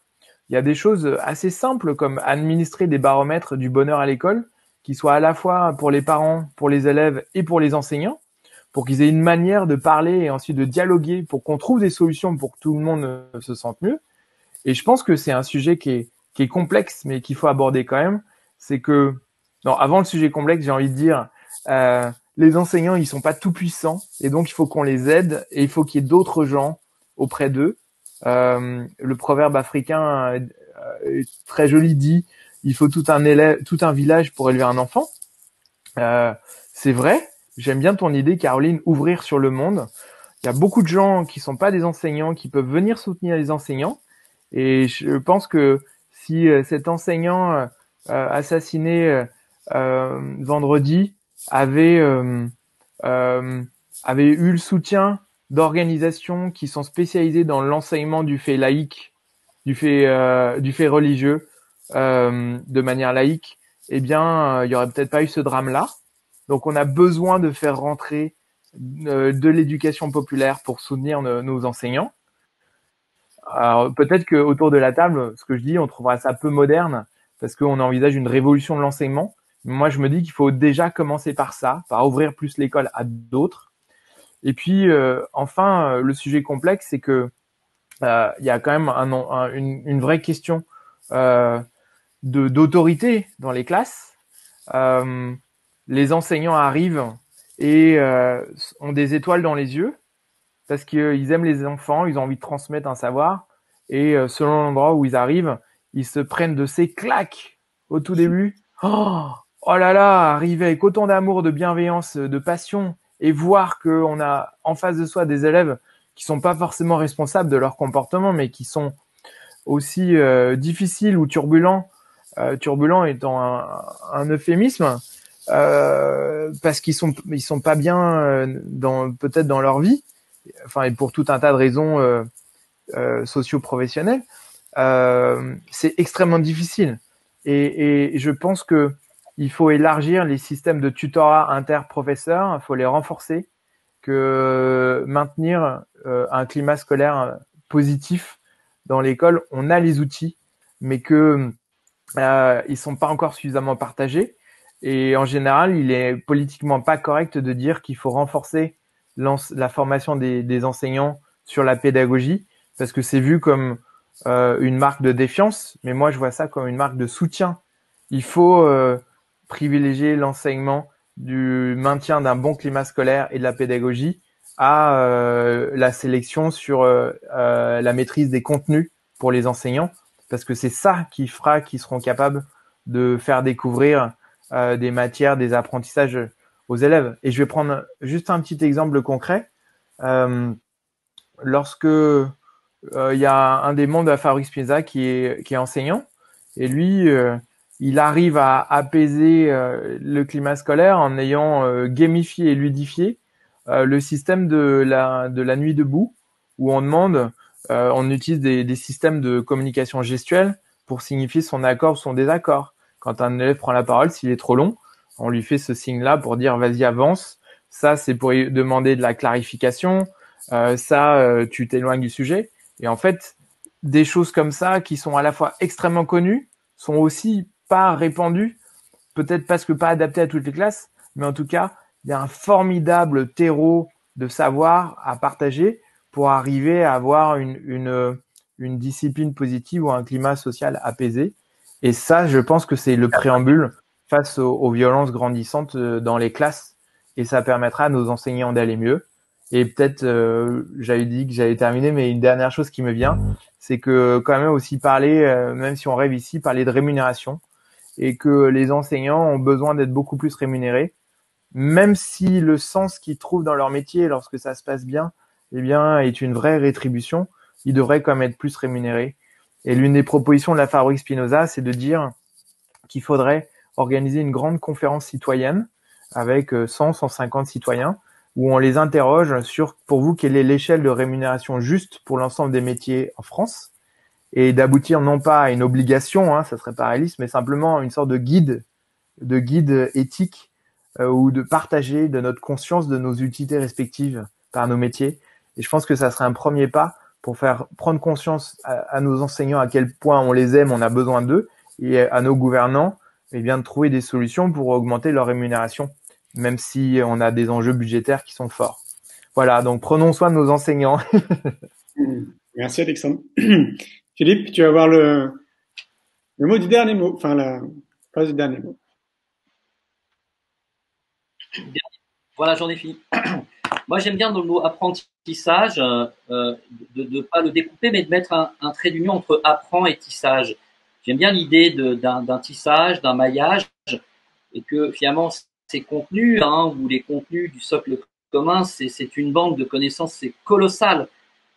Il y a des choses assez simples comme administrer des baromètres du bonheur à l'école qui soient à la fois pour les parents, pour les élèves et pour les enseignants, pour qu'ils aient une manière de parler et ensuite de dialoguer, pour qu'on trouve des solutions pour que tout le monde se sente mieux. Et je pense que c'est un sujet qui est complexe, mais qu'il faut aborder quand même. C'est que, non, avant le sujet complexe, j'ai envie de dire, les enseignants, ils sont pas tout puissants, et donc il faut qu'on les aide, et il faut qu'il y ait d'autres gens auprès d'eux. Le proverbe africain est très joli, dit, il faut tout un village pour élever un enfant. C'est vrai. J'aime bien ton idée, Caroline, ouvrir sur le monde. Il y a beaucoup de gens qui sont pas des enseignants, qui peuvent venir soutenir les enseignants. Et je pense que si cet enseignant assassiné vendredi avait eu le soutien d'organisations qui sont spécialisées dans l'enseignement du fait laïque, du fait religieux, de manière laïque, eh bien, il y aurait peut-être pas eu ce drame-là. Donc, on a besoin de faire rentrer de l'éducation populaire pour soutenir nos enseignants. Alors, peut-être qu'autour de la table, ce que je dis, on trouvera ça peu moderne parce qu'on envisage une révolution de l'enseignement. Moi, je me dis qu'il faut déjà commencer par ça, par ouvrir plus l'école à d'autres. Et puis, enfin, le sujet complexe, c'est que il y a quand même une vraie question d'autorité dans les classes. Les enseignants arrivent et ont des étoiles dans les yeux parce qu'ils aiment les enfants, ils ont envie de transmettre un savoir et selon l'endroit où ils arrivent, ils se prennent de ces claques au tout début. Oh là là, arriver avec autant d'amour, de bienveillance, de passion et voir qu'on a en face de soi des élèves qui sont pas forcément responsables de leur comportement mais qui sont aussi difficiles ou turbulents, turbulents étant un euphémisme. Parce qu'ils sont pas bien peut-être dans leur vie, enfin et pour tout un tas de raisons socio-professionnelles, c'est extrêmement difficile et je pense que il faut élargir les systèmes de tutorat interprofesseurs, il faut les renforcer, que maintenir un climat scolaire positif dans l'école, on a les outils, mais que ils sont pas encore suffisamment partagés. Et en général, il est politiquement pas correct de dire qu'il faut renforcer la formation des enseignants sur la pédagogie, parce que c'est vu comme une marque de défiance, mais moi je vois ça comme une marque de soutien. Il faut privilégier l'enseignement du maintien d'un bon climat scolaire et de la pédagogie à la sélection sur la maîtrise des contenus pour les enseignants, parce que c'est ça qui fera qu'ils seront capables de faire découvrir des matières, des apprentissages aux élèves. Et je vais prendre juste un petit exemple concret. Lorsque il y a un des membres de la Fabrik Spinoza qui est enseignant, et lui, il arrive à apaiser le climat scolaire en ayant gamifié et ludifié le système de la nuit debout, où on demande, on utilise des systèmes de communication gestuelle pour signifier son accord ou son désaccord. Quand un élève prend la parole, s'il est trop long, on lui fait ce signe-là pour dire vas-y avance. Ça, c'est pour demander de la clarification. Tu t'éloignes du sujet. Et en fait, des choses comme ça qui sont à la fois extrêmement connues, sont aussi pas répandues, peut-être parce que pas adaptées à toutes les classes, mais en tout cas, il y a un formidable terreau de savoir à partager pour arriver à avoir une discipline positive ou un climat social apaisé. Et ça, je pense que c'est le préambule face aux violences grandissantes dans les classes. Et ça permettra à nos enseignants d'aller mieux. Et peut-être, j'avais dit que j'allais terminer, mais une dernière chose qui me vient, c'est que quand même aussi parler, même si on rêve ici, parler de rémunération. Et que les enseignants ont besoin d'être beaucoup plus rémunérés. Même si le sens qu'ils trouvent dans leur métier, lorsque ça se passe bien, eh bien, est une vraie rétribution, ils devraient quand même être plus rémunérés. Et l'une des propositions de la Fabrik Spinoza, c'est de dire qu'il faudrait organiser une grande conférence citoyenne avec 100, 150 citoyens où on les interroge sur, pour vous, quelle est l'échelle de rémunération juste pour l'ensemble des métiers en France et d'aboutir non pas à une obligation, ça serait pas réaliste, mais simplement à une sorte de guide éthique ou de partager de notre conscience de nos utilités respectives par nos métiers. Et je pense que ça serait un premier pas pour faire prendre conscience à nos enseignants à quel point on les aime, on a besoin d'eux, et à nos gouvernants, eh bien, de trouver des solutions pour augmenter leur rémunération. même si on a des enjeux budgétaires qui sont forts. Voilà, donc prenons soin de nos enseignants. Merci Alexandre. Philippe, tu vas avoir le mot du dernier mot, enfin la phrase du dernier mot. Voilà, j'en ai fini. Moi, j'aime bien dans le mot apprentissage, de ne pas le découper, mais de mettre un trait d'union entre apprend et tissage. J'aime bien l'idée d'un tissage, d'un maillage, et que finalement, ces contenus, ou les contenus du socle commun, c'est une banque de connaissances, c'est colossal.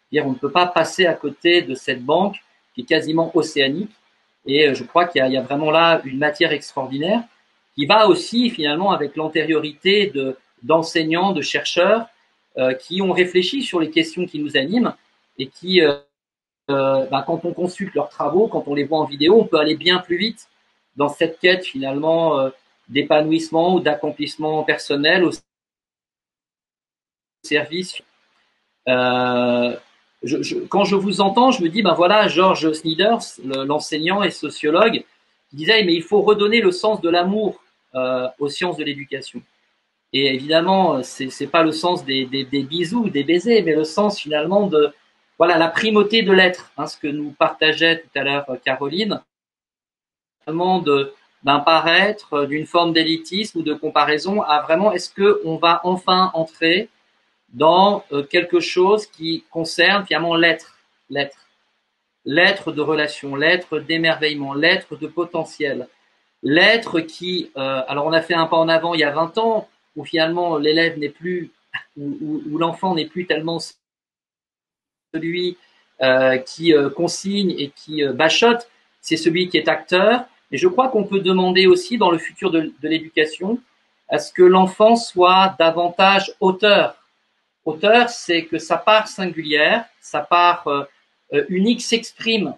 C'est-à-dire, on ne peut pas passer à côté de cette banque qui est quasiment océanique. Et je crois qu'il y a vraiment là une matière extraordinaire qui va aussi finalement avec l'antériorité d'enseignants, de chercheurs qui ont réfléchi sur les questions qui nous animent et qui, quand on consulte leurs travaux, quand on les voit en vidéo, on peut aller bien plus vite dans cette quête finalement d'épanouissement ou d'accomplissement personnel au service. Quand je vous entends, je me dis, voilà, George Snider, l'enseignant et sociologue, qui disait, mais il faut redonner le sens de l'amour aux sciences de l'éducation. Et évidemment, c'est pas le sens des bisous, des baisers, mais le sens finalement de la primauté de l'être, ce que nous partageait tout à l'heure Caroline, vraiment d'un paraître, d'une forme d'élitisme ou de comparaison à vraiment est-ce que on va enfin entrer dans quelque chose qui concerne finalement l'être de relation, l'être d'émerveillement, l'être de potentiel, l'être qui, alors on a fait un pas en avant il y a 20 ans, où finalement l'élève n'est plus, où l'enfant n'est plus tellement celui qui consigne et qui bachote, c'est celui qui est acteur. Et je crois qu'on peut demander aussi dans le futur de l'éducation à ce que l'enfant soit davantage auteur. Auteur, c'est que sa part singulière, sa part unique s'exprime.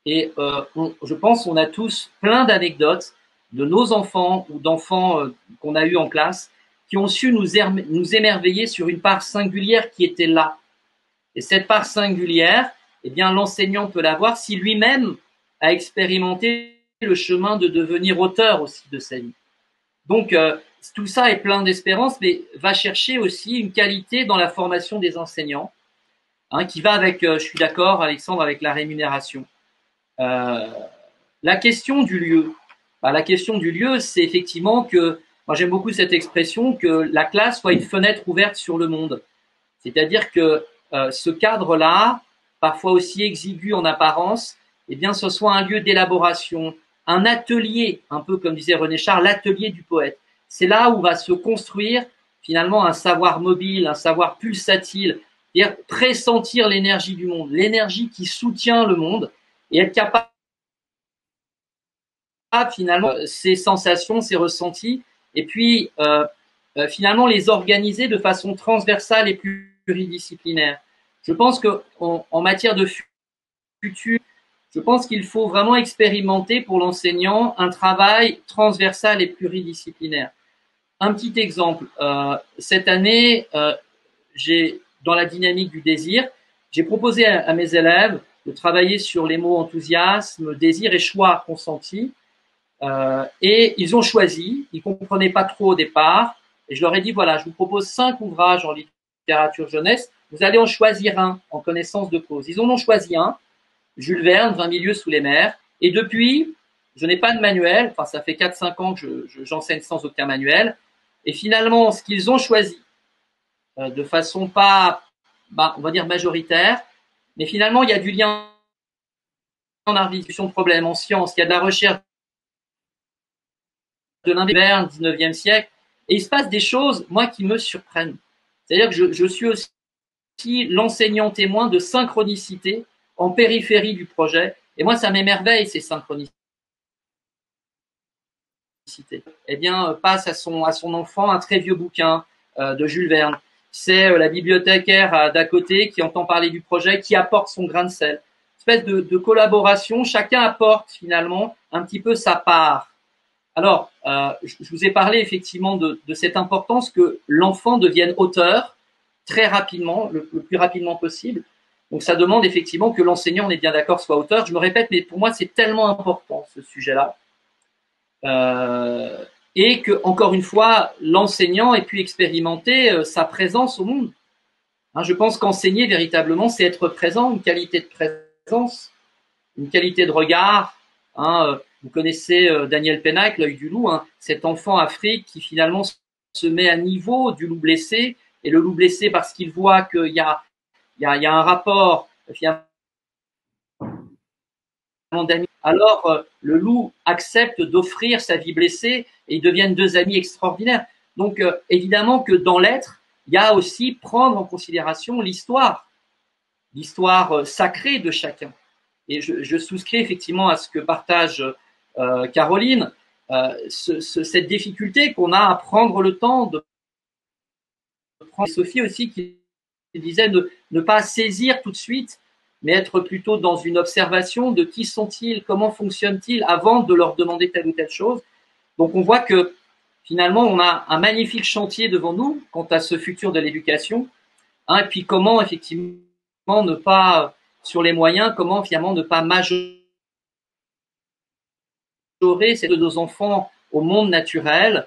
Et je pense qu'on a tous plein d'anecdotes de nos enfants ou d'enfants qu'on a eu en classe qui ont su nous émerveiller sur une part singulière qui était là. Et cette part singulière, eh bien, l'enseignant peut l'avoir si lui-même a expérimenté le chemin de devenir auteur aussi de sa vie. Donc, tout ça est plein d'espérance, mais va chercher aussi une qualité dans la formation des enseignants, qui va avec, je suis d'accord, Alexandre, avec la rémunération. La question du lieu. La question du lieu, c'est effectivement que, moi j'aime beaucoup cette expression, que la classe soit une fenêtre ouverte sur le monde. C'est-à-dire que ce cadre-là, parfois aussi exigu en apparence, eh bien, ce soit un lieu d'élaboration, un atelier, un peu comme disait René Char, l'atelier du poète. C'est là où va se construire finalement un savoir mobile, un savoir pulsatile, c'est-à-dire pressentir l'énergie du monde, l'énergie qui soutient le monde et être capable finalement ces sensations, ces ressentis, et puis finalement les organiser de façon transversale et pluridisciplinaire. Je pense que en matière de futur, je pense qu'il faut vraiment expérimenter pour l'enseignant un travail transversal et pluridisciplinaire. Un petit exemple, cette année, dans la dynamique du désir, j'ai proposé à mes élèves de travailler sur les mots enthousiasme, désir et choix consenti. Et ils ont choisi, ils comprenaient pas trop au départ, et je leur ai dit, voilà, je vous propose 5 ouvrages en littérature jeunesse, vous allez en choisir un en connaissance de cause. Ils en ont choisi un, Jules Verne, 20 milieux sous les mers, et depuis, je n'ai pas de manuel, enfin ça fait 4-5 ans que j'enseigne sans aucun manuel, et finalement, ce qu'ils ont choisi, de façon pas, on va dire majoritaire, mais finalement, il y a du lien en art, discussion de problèmes, en sciences, il y a de la recherche de l'Inverne, 19e siècle, et il se passe des choses, moi, qui me surprennent. C'est-à-dire que je suis aussi l'enseignant témoin de synchronicité en périphérie du projet, et moi, ça m'émerveille, ces synchronicités. Eh bien, passe à son enfant un très vieux bouquin de Jules Verne. C'est la bibliothécaire d'à côté qui entend parler du projet, qui apporte son grain de sel. Une espèce de collaboration, chacun apporte finalement un petit peu sa part. Alors, je vous ai parlé effectivement de cette importance que l'enfant devienne auteur très rapidement, le plus rapidement possible. Donc, ça demande effectivement que l'enseignant, on est bien d'accord, soit auteur. Je me répète, mais pour moi, c'est tellement important ce sujet-là. et que, encore une fois, l'enseignant ait pu expérimenter sa présence au monde. Hein, je pense qu'enseigner véritablement, c'est être présent, une qualité de présence, une qualité de regard. Hein, vous connaissez Daniel Pennac, l'œil du loup, hein, cet enfant Afrique qui finalement se met à niveau du loup blessé, et le loup blessé parce qu'il voit qu'il y a un rapport finalement d'amis. Alors le loup accepte d'offrir sa vie blessée et ils deviennent deux amis extraordinaires. Donc évidemment que dans l'être, il y a aussi prendre en considération l'histoire sacrée de chacun. Et je souscris effectivement à ce que partage Caroline, cette difficulté qu'on a à prendre le temps de prendre. Sophie aussi qui disait ne pas saisir tout de suite, mais être plutôt dans une observation de qui sont-ils, comment fonctionnent-ils avant de leur demander telle ou telle chose. Donc on voit que finalement on a un magnifique chantier devant nous quant à ce futur de l'éducation, hein, et puis comment effectivement ne pas, sur les moyens, comment finalement ne pas majorer de nos enfants au monde naturel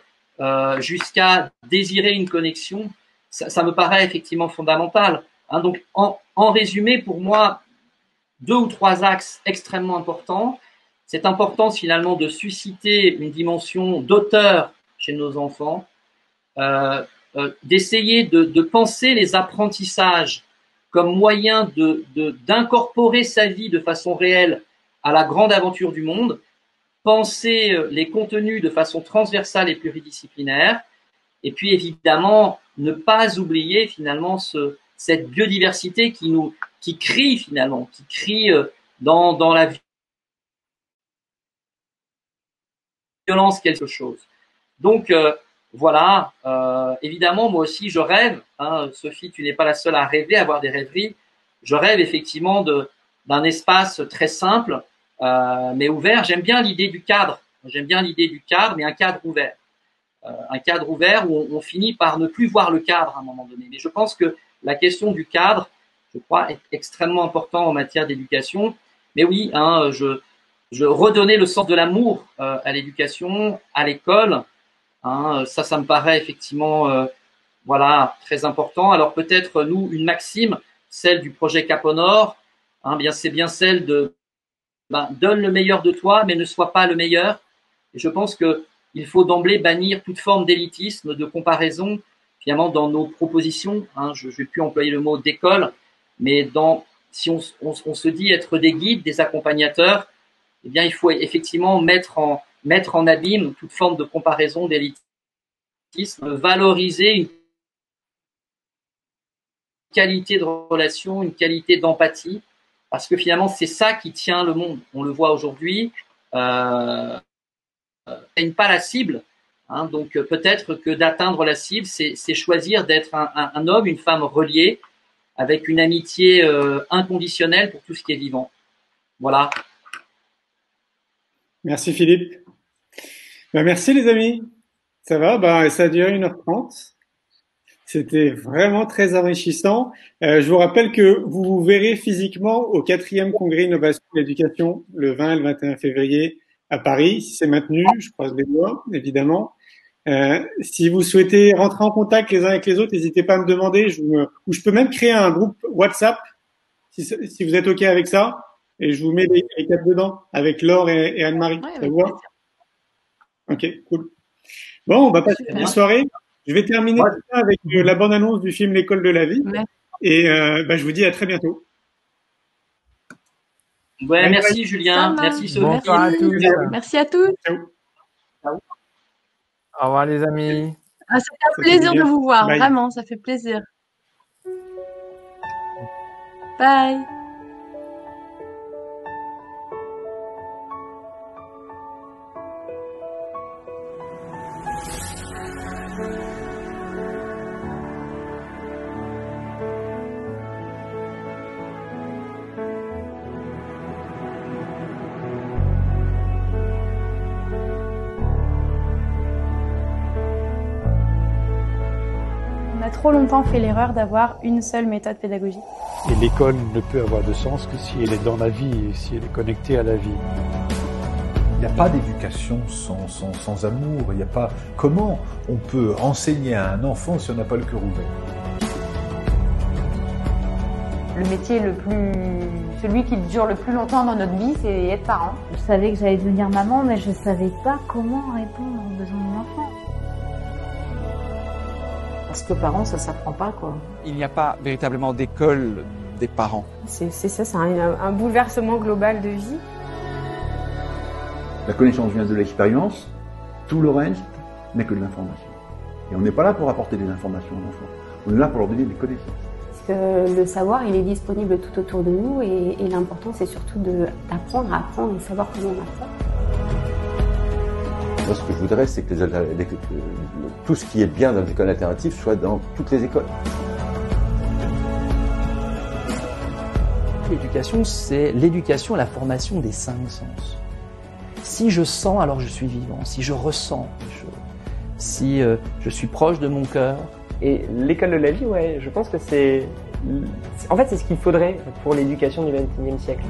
jusqu'à désirer une connexion. Ça me paraît effectivement fondamental. Hein, donc, en résumé, pour moi, 2 ou 3 axes extrêmement importants. Cette importance finalement de susciter une dimension d'auteur chez nos enfants, d'essayer de penser les apprentissages comme moyen d'incorporer sa vie de façon réelle à la grande aventure du monde, penser les contenus de façon transversale et pluridisciplinaire, et puis évidemment ne pas oublier finalement cette biodiversité qui crie finalement, qui crie dans la violence quelque chose. Donc voilà, évidemment moi aussi je rêve, hein, Sophie, tu n'es pas la seule à rêver, à avoir des rêveries. Je rêve effectivement d'un espace très simple, mais ouvert. J'aime bien l'idée du cadre, mais un cadre ouvert. Un cadre ouvert où on finit par ne plus voir le cadre à un moment donné. Mais je pense que la question du cadre, je crois, est extrêmement important en matière d'éducation. Mais oui, hein, je redonnais le sens de l'amour à l'éducation, à l'école. Hein, ça me paraît effectivement voilà, très important. Alors peut-être nous, une maxime, celle du projet Cap au Nord, hein, bien c'est bien celle de donne le meilleur de toi, mais ne sois pas le meilleur. Et je pense que il faut d'emblée bannir toute forme d'élitisme, de comparaison, finalement, dans nos propositions. Hein, je vais plus employer le mot d'école, mais si on se dit être des guides, des accompagnateurs, eh bien, il faut effectivement mettre en abîme toute forme de comparaison, d'élitisme, valoriser une qualité de relation, une qualité d'empathie, parce que finalement, c'est ça qui tient le monde. On le voit aujourd'hui. Pas la cible, hein, donc peut-être que d'atteindre la cible, c'est choisir d'être un homme, une femme reliée, avec une amitié inconditionnelle pour tout ce qui est vivant. Voilà. Merci Philippe. Merci les amis. Ça va, ça a duré 1h30. C'était vraiment très enrichissant. Je vous rappelle que vous vous verrez physiquement au 4e congrès Innovation de l'éducation le 20 et le 21 février à Paris, si c'est maintenu, je croise les doigts, évidemment. Si vous souhaitez rentrer en contact les uns avec les autres, n'hésitez pas à me demander, ou je peux même créer un groupe WhatsApp, si vous êtes OK avec ça, et je vous mets les 4 dedans, avec Laure et Anne-Marie. Ouais, ça vous va? OK, cool. Bon, on va passer une soirée. Je vais terminer avec la bande-annonce du film L'école de la vie. Ouais. Et je vous dis à très bientôt. Ouais, merci Julien, merci Sophie. Bonsoir à tous. Merci à tous. Ciao. Au revoir les amis. C'était un plaisir de vous voir, vraiment, ça fait plaisir. Bye. Trop longtemps fait l'erreur d'avoir une seule méthode pédagogique. Et l'école ne peut avoir de sens que si elle est dans la vie et si elle est connectée à la vie. n'y a pas d'éducation sans amour. Il n'y a pas... Comment on peut enseigner à un enfant si on n'a pas le cœur ouvert? Le métier celui qui dure le plus longtemps dans notre vie, c'est être parent. Je savais que j'allais devenir maman, mais je ne savais pas comment répondre aux besoins de mon enfant. Parce que parent, ça s'apprend pas, quoi. Il n'y a pas véritablement d'école des parents. C'est ça, c'est un bouleversement global de vie. La connaissance vient de l'expérience, tout le reste n'est que de l'information. Et on n'est pas là pour apporter des informations aux enfants, on est là pour leur donner des connaissances. Parce que le savoir, il est disponible tout autour de nous et l'important, c'est surtout d'apprendre à apprendre et savoir comment on apprend. Moi, ce que je voudrais, c'est que tout ce qui est bien dans les écoles alternatives soit dans toutes les écoles. L'éducation, c'est l'éducation et la formation des 5 sens. Si je sens, alors je suis vivant. Si je ressens, si je suis proche de mon cœur. Et l'école de la vie, ouais, je pense que c'est... En fait, c'est ce qu'il faudrait pour l'éducation du XXIe siècle.